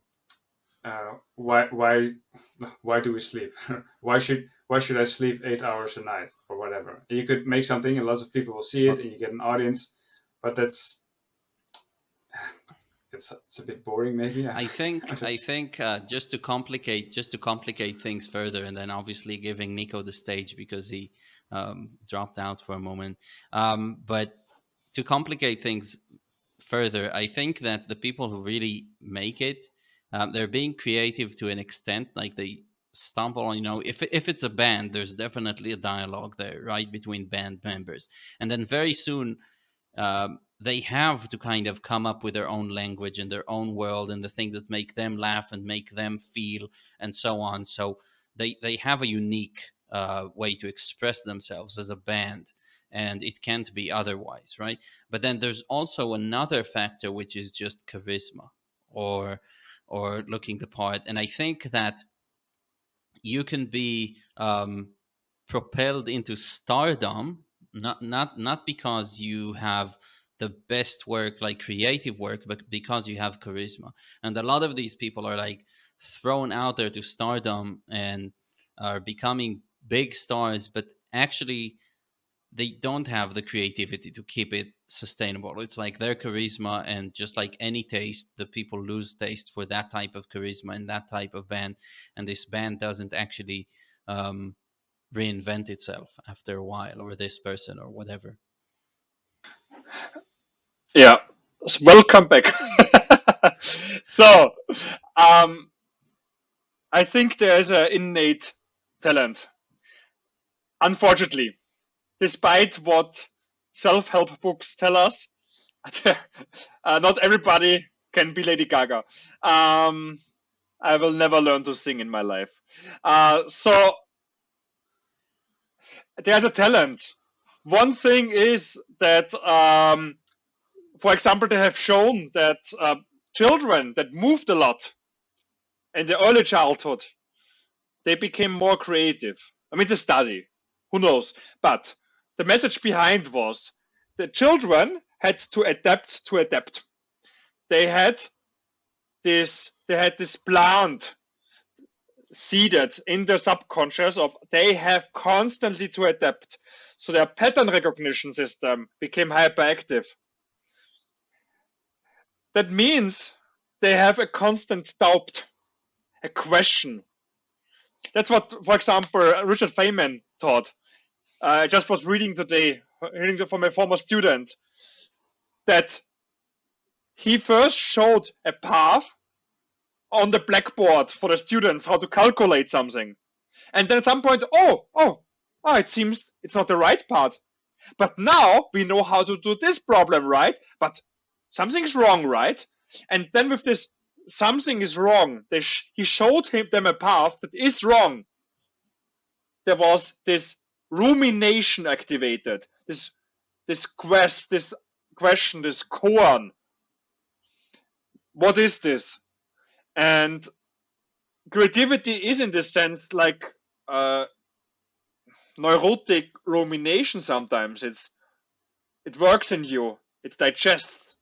why do we sleep? Why should I sleep 8 hours a night or whatever? You could make something and lots of people will see it Well, and you get an audience, but it's a bit boring maybe. I think I think just to complicate things further, and then obviously giving Nico the stage because he dropped out for a moment. But to complicate things further, I think that the people who really make it, they're being creative to an extent. Like they stumble on, if it's a band, there's definitely a dialogue there, right, between band members, and then very soon they have to kind of come up with their own language and their own world and the things that make them laugh and make them feel and so on. So they have a unique way to express themselves as a band, and it can't be otherwise, right? But then there's also another factor, which is just charisma or looking the part. And I think that you can be propelled into stardom, not because you have the best work, like creative work, but because you have charisma. And a lot of these people are like thrown out there to stardom and are becoming big stars, but actually they don't have the creativity to keep it sustainable. It's like their charisma, and just like any taste, the people lose taste for that type of charisma and that type of band, and this band doesn't actually um, reinvent itself after a while, or this person, or whatever. Yeah. Welcome back. So, um, I think there is an innate talent. Unfortunately, despite what self-help books tell us, not everybody can be Lady Gaga. I will never learn to sing in my life. So there's a talent. One thing is that, for example, they have shown that children that moved a lot in the early childhood, they became more creative. I mean, it's a study. Who knows? But the message behind was the children had to adapt to adapt. They had this plant seeded in their subconscious of they have constantly to adapt. So their pattern recognition system became hyperactive. That means they have a constant doubt, a question. That's what, for example, Richard Feynman taught. I just was reading today, hearing from a former student, that he first showed a path on the blackboard for the students how to calculate something. And then at some point, it seems it's not the right path. But now we know how to do this problem, right? But something's wrong, right? And then with this something is wrong, he showed them a path that is wrong. There was this rumination activated, this question, this koan. What is this? And creativity is in this sense like neurotic rumination sometimes. It works in you, it digests.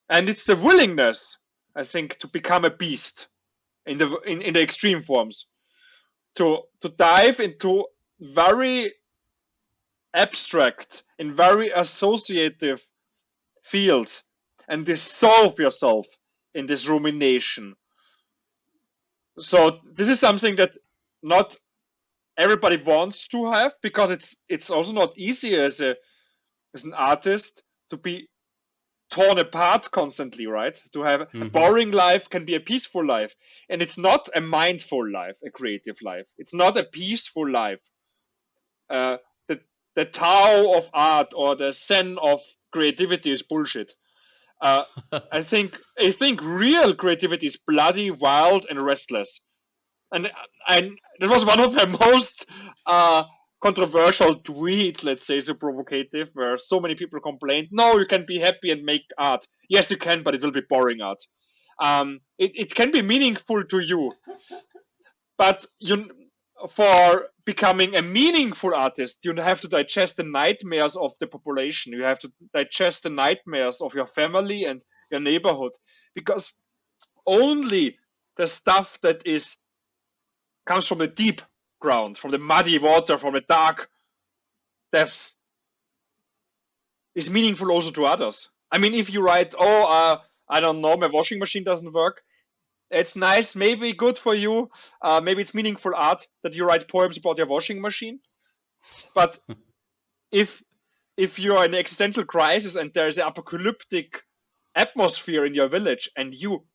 And it's the willingness, I think, to become a beast in the extreme forms. To dive into very abstract and very associative fields and dissolve yourself in this rumination. So this is something that not everybody wants to have, because it's also not easy as an artist to be torn apart constantly, right? To have a boring life can be a peaceful life, and it's not a mindful life, a creative life. It's not a peaceful life. The Tao of art or the Zen of creativity is bullshit. I think real creativity is bloody, wild, and restless. And that was one of the most controversial tweets, let's say, so provocative, where so many people complained, no, you can be happy and make art. Yes, you can, but it will be boring art. It can be meaningful to you, but for becoming a meaningful artist, you have to digest the nightmares of the population. You have to digest the nightmares of your family and your neighborhood, because only the stuff that comes from the deep ground, from the muddy water, from the dark depth, is meaningful also to others. I mean, if you write, I don't know, my washing machine doesn't work, it's nice, maybe good for you, maybe it's meaningful art that you write poems about your washing machine. But if you're in an existential crisis and there's an apocalyptic atmosphere in your village and you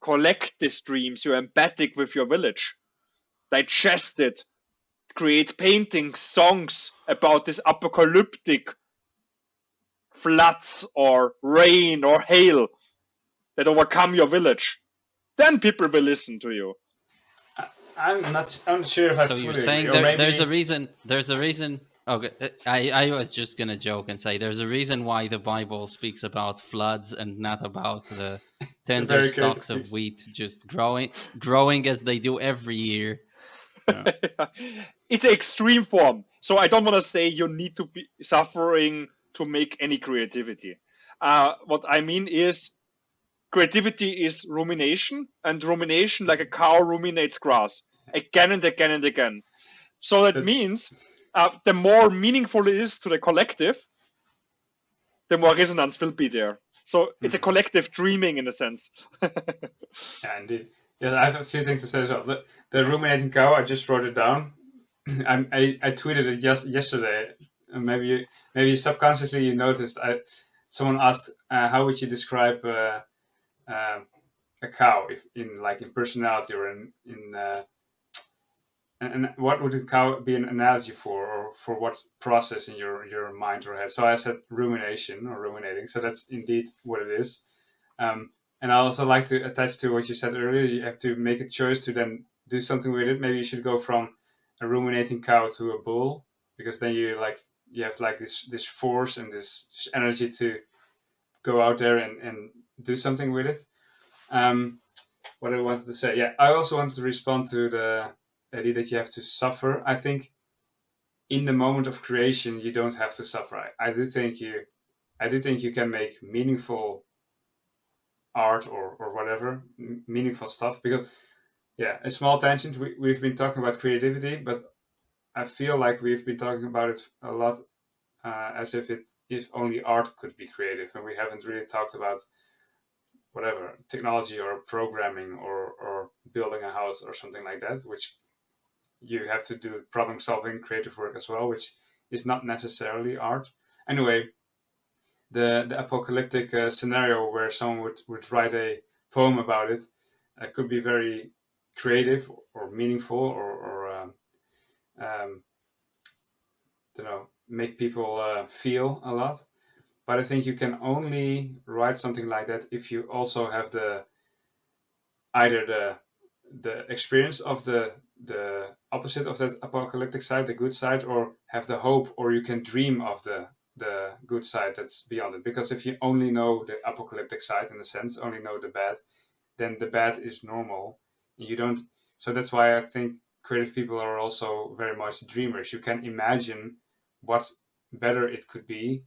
collect these dreams, you're empathic with your village, digest it, create paintings, songs about this apocalyptic floods or rain or hail that overcome your village, then people will listen to you. I'm not sure if I So fully you're saying agree. there's a reason. Okay, I was just gonna joke and say there's a reason why the Bible speaks about floods and not about the tender stalks of wheat just growing as they do every year. It's an extreme form. So I don't want to say you need to be suffering to make any creativity. What I mean is creativity is rumination, and rumination, like a cow ruminates grass again and again and again. So that means the more meaningful it is to the collective, the more resonance will be there. So it's a collective dreaming in a sense. Yeah, indeed. Yeah, I have a few things to say as well. The ruminating cow, I just wrote it down. I tweeted it just yesterday. Maybe subconsciously you noticed. Someone asked, how would you describe a cow, if in personality or in and what would a cow be an analogy for, or for what process in your mind or head? So I said rumination or ruminating. So that's indeed what it is. And I also like to attach to what you said earlier. You have to make a choice to then do something with it. Maybe you should go from a ruminating cow to a bull, because then you have this force and this energy to go out there and do something with it. What I wanted to say, yeah, I also wanted to respond to the idea that you have to suffer. I think in the moment of creation, you don't have to suffer. I do think you can make meaningful art or whatever, meaningful stuff, because a small tangent, we've been talking about creativity, but I feel like we've been talking about it a lot, as if only art could be creative, and we haven't really talked about whatever technology or programming or building a house or something like that, which you have to do problem solving, creative work as well, which is not necessarily art. Anyway, the apocalyptic scenario where someone would write a poem about it could be very creative or meaningful or um, don't know, make people feel a lot. But I think you can only write something like that if you also have either the experience of the opposite of that apocalyptic side, the good side, or have the hope, or you can dream of the good side that's beyond it. Because if you only know the apocalyptic side, in a sense, only know the bad, then the bad is normal. You don't. So that's why I think creative people are also very much dreamers. You can imagine what better it could be,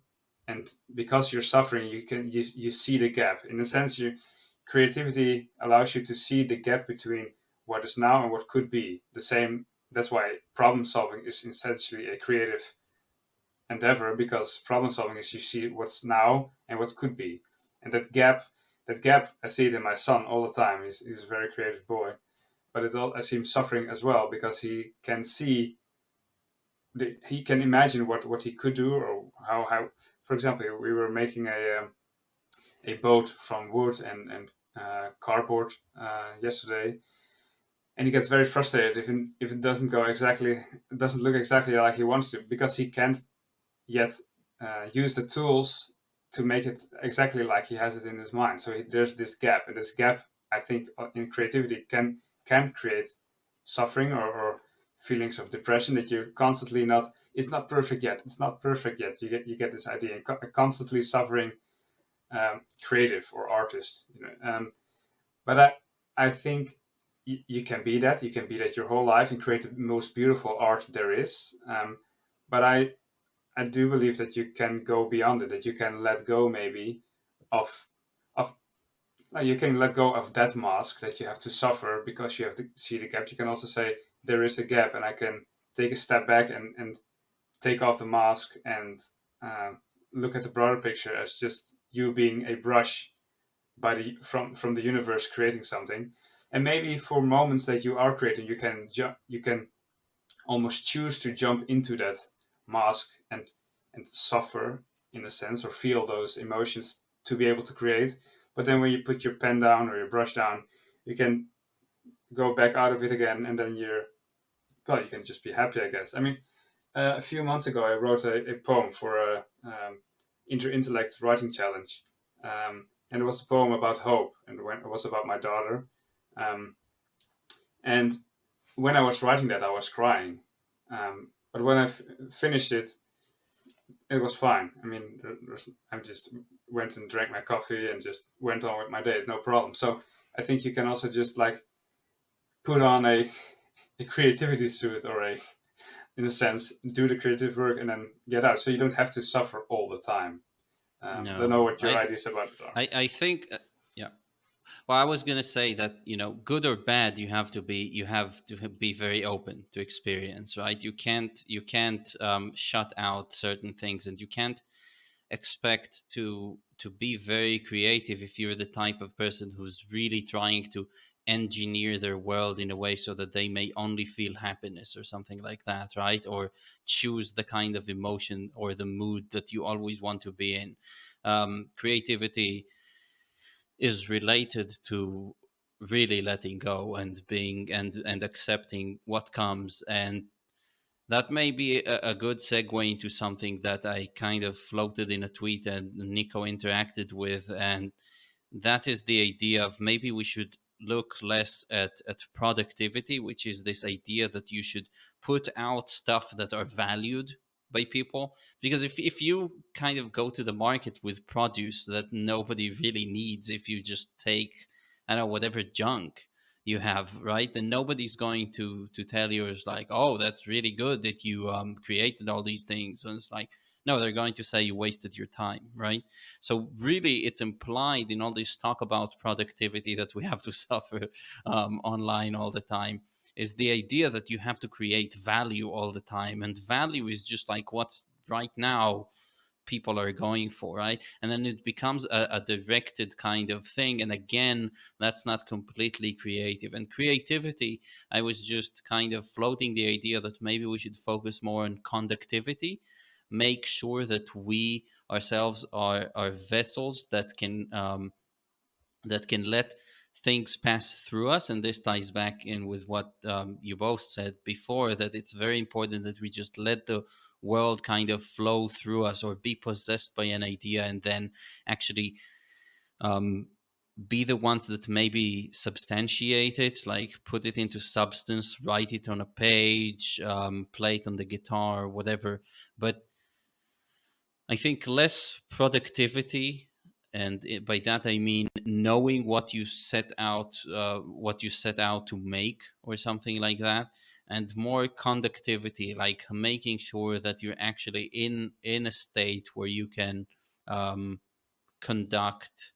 and because you're suffering, you see the gap. In a sense, you creativity allows you to see the gap between what is now and what could be. The same. That's why problem solving is essentially a creative endeavor, because problem solving is you see what's now and what could be, and that gap, I see it in my son all the time. He's a very creative boy, but I see him suffering as well because he can see he can imagine what he could do, or how for example, we were making a boat from wood and cardboard yesterday, and he gets very frustrated if it doesn't go exactly, it doesn't look exactly like he wants to, because he can't yet use the tools to make it exactly like he has it in his mind. So there's this gap, and this gap, I think, in creativity can create suffering or feelings of depression, that you're constantly not. It's not perfect yet. It's not perfect yet. You get this idea, and constantly suffering, creative or artist. But I think you can be that. You can be that your whole life and create the most beautiful art there is. But I do believe that you can go beyond it. That you can let go maybe of you can let go of that mask that you have to suffer because you have to see the gap. You can also say there is a gap, and I can take a step back and take off the mask and uh, look at the broader picture as just you being a brush from the universe creating something. And maybe for moments that you are creating, you can almost choose to jump into that mask and suffer, in a sense, or feel those emotions to be able to create. But then when you put your pen down or your brush down, you can go back out of it again, and then you can just be happy, I guess. I mean, a few months ago, I wrote a poem for a inter-intellect writing challenge, and it was a poem about hope, and it was about my daughter. Um, and when I was writing that, I was crying. But when I finished it, it was fine. I mean, I just went and drank my coffee and just went on with my day, no problem. So I think you can also just like put on a creativity suit, or in a sense, do the creative work and then get out. So you don't have to suffer all the time. Don't know No, what your ideas about it are. I think, yeah. Well, I was gonna say that, good or bad, you have to be very open to experience, right? You can't shut out certain things, and you can't expect to be very creative if you're the type of person who's really trying to engineer their world in a way so that they may only feel happiness or something like that, right? Or choose the kind of emotion or the mood that you always want to be in. Creativity is related to really letting go and being and accepting what comes, and that may be a good segue into something that I kind of floated in a tweet and Nico interacted with, and that is the idea of maybe we should look less at productivity, which is this idea that you should put out stuff that are valued by people. Because if you kind of go to the market with produce that nobody really needs, if you just take, I don't know, whatever junk you have, right, then nobody's going to tell you, it's like, oh, that's really good that you created all these things. And it's like, no, they're going to say you wasted your time, right? So really, it's implied in all this talk about productivity that we have to suffer online all the time. is the idea that you have to create value all the time, and value is just like what's right now people are going for, right? And then it becomes a directed kind of thing, and again, that's not completely creative. And creativity, I was just kind of floating the idea that maybe we should focus more on conductivity, make sure that we ourselves are vessels that can let things pass through us. And this ties back in with what you both said before, that it's very important that we just let the world kind of flow through us, or be possessed by an idea, and then actually um, be the ones that maybe substantiate it, like put it into substance, write it on a page, play it on the guitar, whatever. But I think less productivity, and by that I mean knowing what you set out to make, or something like that, and more conductivity, like making sure that you're actually in a state where you can conduct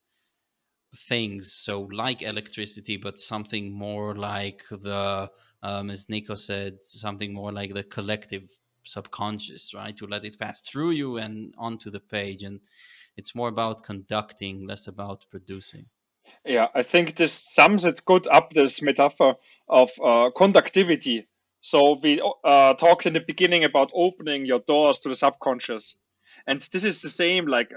things. So like electricity, but something more like the as Nico said, something more like the collective subconscious, right? To let it pass through you and onto the page. And it's more about conducting, less about producing. Yeah, I think this sums it good up, this metaphor of conductivity. So we talked in the beginning about opening your doors to the subconscious. And this is the same, like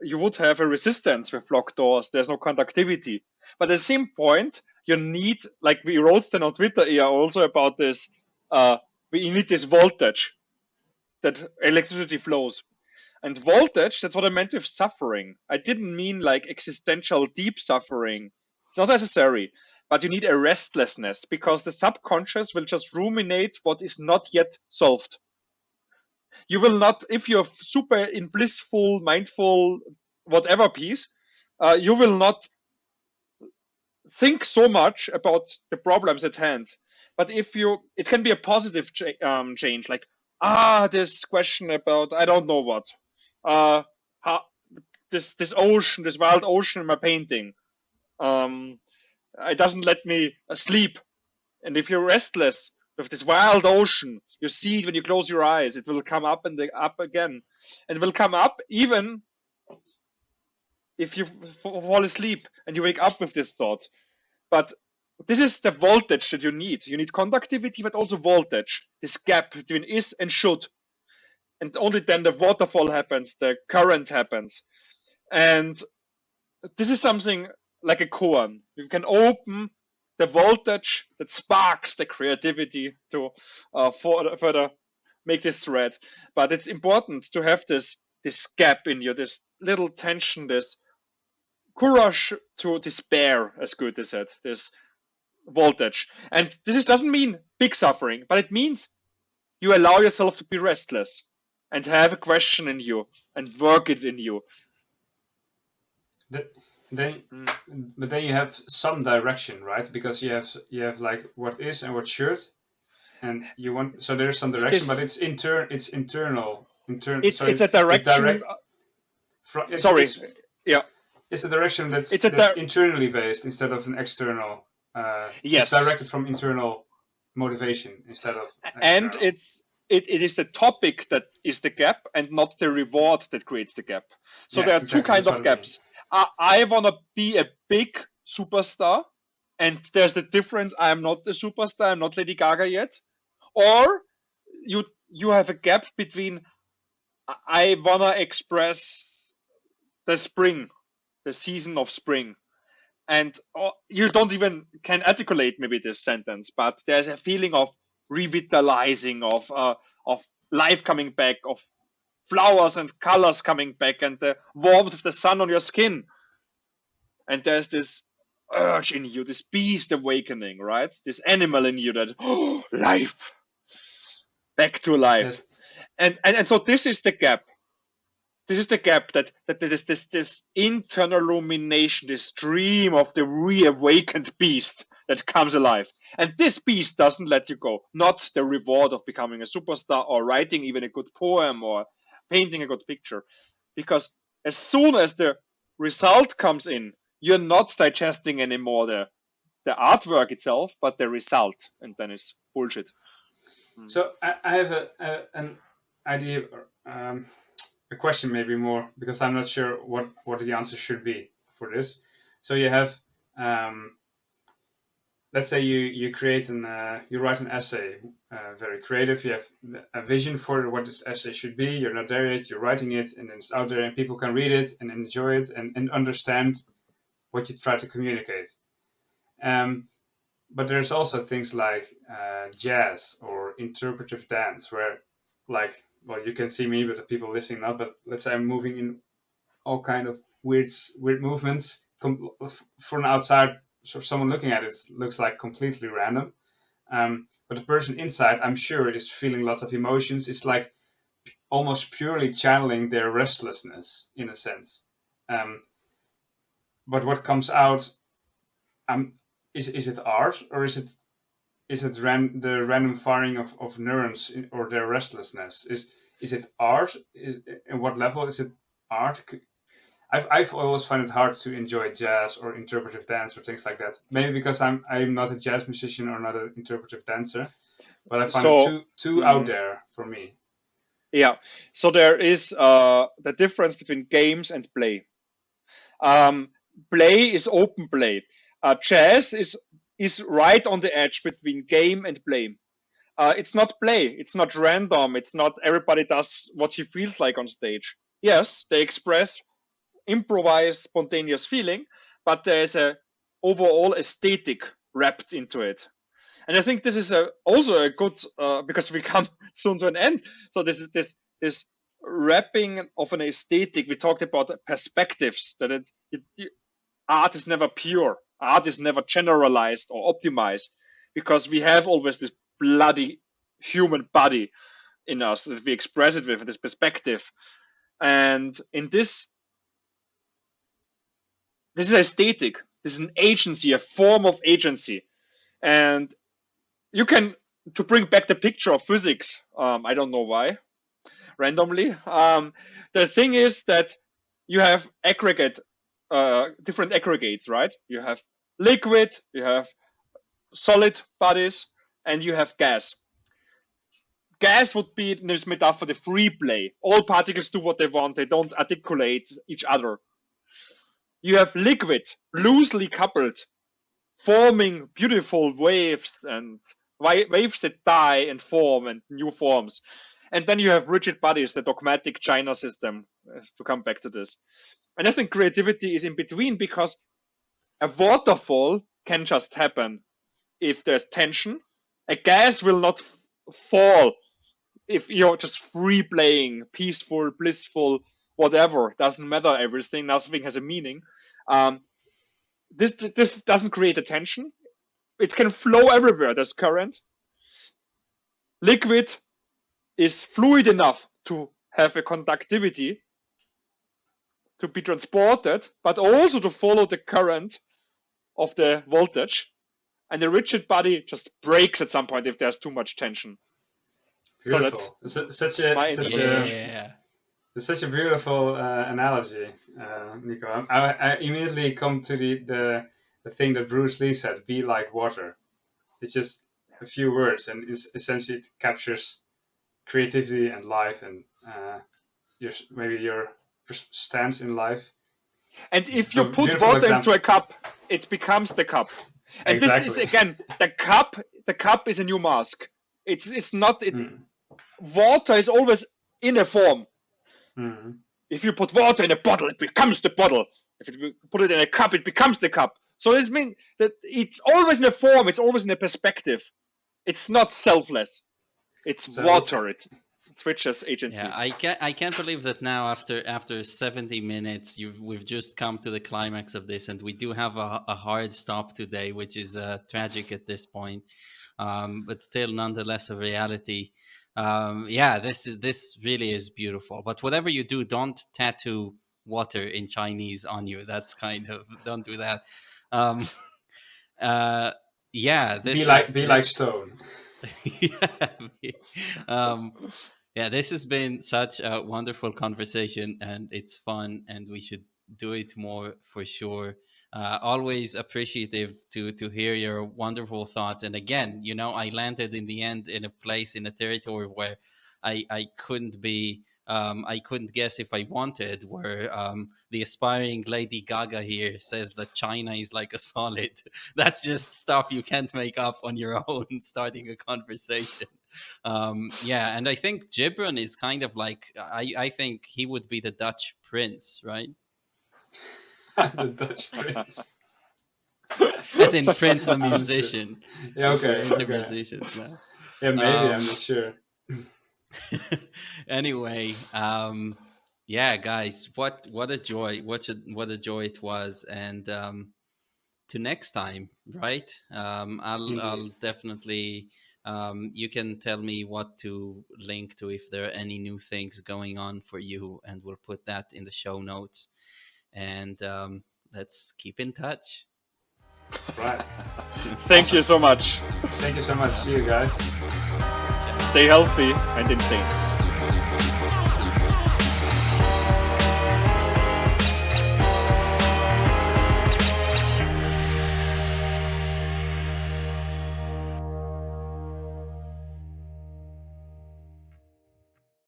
you would have a resistance with locked doors. There's no conductivity. But at the same point, you need, like we wrote then on Twitter here also about this, we need this voltage that electricity flows. And voltage, that's what I meant with suffering. I didn't mean like existential deep suffering. It's not necessary, but you need a restlessness, because the subconscious will just ruminate what is not yet solved. You will not, if you're super in blissful, mindful, whatever peace, you will not think so much about the problems at hand. But if you, it can be a positive change, like, this question about, I don't know what, how this ocean, this wild ocean in my painting, it doesn't let me sleep. And if you're restless with this wild ocean, you see it when you close your eyes. It will come up and up again, and it will come up even if you fall asleep and you wake up with this thought. But this is the voltage that you need. You need conductivity, but also voltage. This gap between is and should. And only then the waterfall happens, the current happens. And this is something like a koan. You can open the voltage that sparks the creativity to further make this thread. But it's important to have this gap in you, this little tension, this courage to despair, as Goethe said, this voltage. And this doesn't mean big suffering, but it means you allow yourself to be restless and have a question in you and work it in you. But then you have some direction, right? Because you have like what is and what should, and you want, so there's some direction, but it's internal. It's a direction. It's a direction that's internally based instead of an external. Yes. It's directed from internal motivation instead of external. And it is the topic that is the gap, and not the reward that creates the gap. So there are two kinds of gaps. I want to be a big superstar, and there's the difference. I am not a superstar. I'm not Lady Gaga yet. Or you have a gap between I want to express the spring, the season of spring. And you don't even can articulate maybe this sentence, but there's a feeling of revitalizing, of life coming back, of flowers and colors coming back, and the warmth of the sun on your skin. And there's this urge in you, this beast awakening, right? This animal in you that, life, back to life. Yes. And so this is the gap. This is the gap that this internal rumination, this dream of the reawakened beast that comes alive. And this beast doesn't let you go. Not the reward of becoming a superstar or writing even a good poem or painting a good picture. Because as soon as the result comes in, you're not digesting anymore the the artwork itself, but the result, and then it's bullshit. So I have an idea, um, a question maybe more, because I'm not sure what the answer should be for this. So you have, let's say you create you write an essay, very creative. You have a vision for what this essay should be. You're not there yet. You're writing it, and it's out there, and people can read it and enjoy it and understand what you try to communicate. Um, but there's also things like jazz or interpretive dance, where, like, well, you can see me, but the people listening not. But let's say I'm moving in all kind of weird movements. For an outside, so someone looking at it, looks like completely random. But the person inside, I'm sure, is feeling lots of emotions. It's like almost purely channeling their restlessness in a sense. Um, but what comes out, is it art, or is it the random firing of neurons or their restlessness? Is it art? At what level is it art? I've always found it hard to enjoy jazz or interpretive dance or things like that. Maybe because I'm not a jazz musician or not an interpretive dancer, but I find it So too out there for me. yeah, so there is the difference between games and play. Play is open play. Jazz is right on the edge between game and play. It's not play. It's not random. It's not everybody does what he feels like on stage. Yes, they express improvised, spontaneous feeling, but there's a overall aesthetic wrapped into it. And I think this is also a good because we come soon to an end. So this is this wrapping of an aesthetic. We talked about perspectives that art is never pure. Art is never generalized or optimized because we have always this bloody human body in us that we express it with this perspective. And in this is aesthetic. This is an agency, a form of agency. And you can, to bring back the picture of physics, I don't know why, randomly. The thing is that you have different aggregates, right? You have liquid, you have solid bodies, and you have gas. Gas would be, in this metaphor, the free play. All particles do what they want. They don't articulate each other. You have liquid, loosely coupled, forming beautiful waves and waves that die and form and new forms. And then you have rigid bodies, the dogmatic China system, to come back to this. And I think creativity is in between because a waterfall can just happen if there's tension. A gas will not fall if you're just free playing, peaceful, blissful, whatever. Doesn't matter everything. Nothing has a meaning. This doesn't create a tension. It can flow everywhere. There's current. Liquid is fluid enough to have a conductivity to be transported, but also to follow the current of the voltage. And the rigid body just breaks at some point if there's too much tension. Beautiful. So that's such my a interpretation. Yeah. it's such a beautiful analogy, Nico. I immediately come to the thing that Bruce Lee said: "Be like water." It's just a few words, and essentially it captures creativity and life, and maybe your stance in life. And if you So put beautiful water into example. a cup, it becomes the cup. And this is Exactly. again the cup. The cup is a new mask. It's not. Water is always in a form. Mm. If you put water in a bottle, it becomes the bottle. If you put it in a cup, it becomes the cup. So this means that it's always in a form. It's always in a perspective. It's not selfless. It's So water. It switches Yeah, agencies. I can't believe that now after 70 minutes we've just come to the climax of this, and we do have a hard stop today, which is tragic at this point, but still nonetheless a reality. Yeah, this really is beautiful. But whatever you do, don't tattoo water in Chinese on you. That's kind of, don't do that. Um, uh, yeah, be this like is be like this. stone. Yeah. um, yeah, this has been such a wonderful conversation, and it's fun, and we should do it more for sure. Always appreciative to hear your wonderful thoughts. And again, I landed in the end in a place, in a territory where I couldn't be. I couldn't guess if I wanted. Where the aspiring Lady Gaga here says that China is like a solid. That's just stuff you can't make up on your own. Starting a conversation. Yeah, and I think Jibran is kind of like, I think he would be the Dutch prince, right? The Dutch prince. As in Prince the I'm not sure. musician. Yeah, If we're okay. into Okay. musicians now. Yeah, maybe. I'm not sure. Anyway, yeah, guys, what a joy! What a joy it was, and to next time, right? I'll Indeed. definitely. You can tell me what to link to if there are any new things going on for you, and we'll put that in the show notes. And let's keep in touch. Right. Thank you so much. Thank you so much. See you guys. Stay healthy and insane.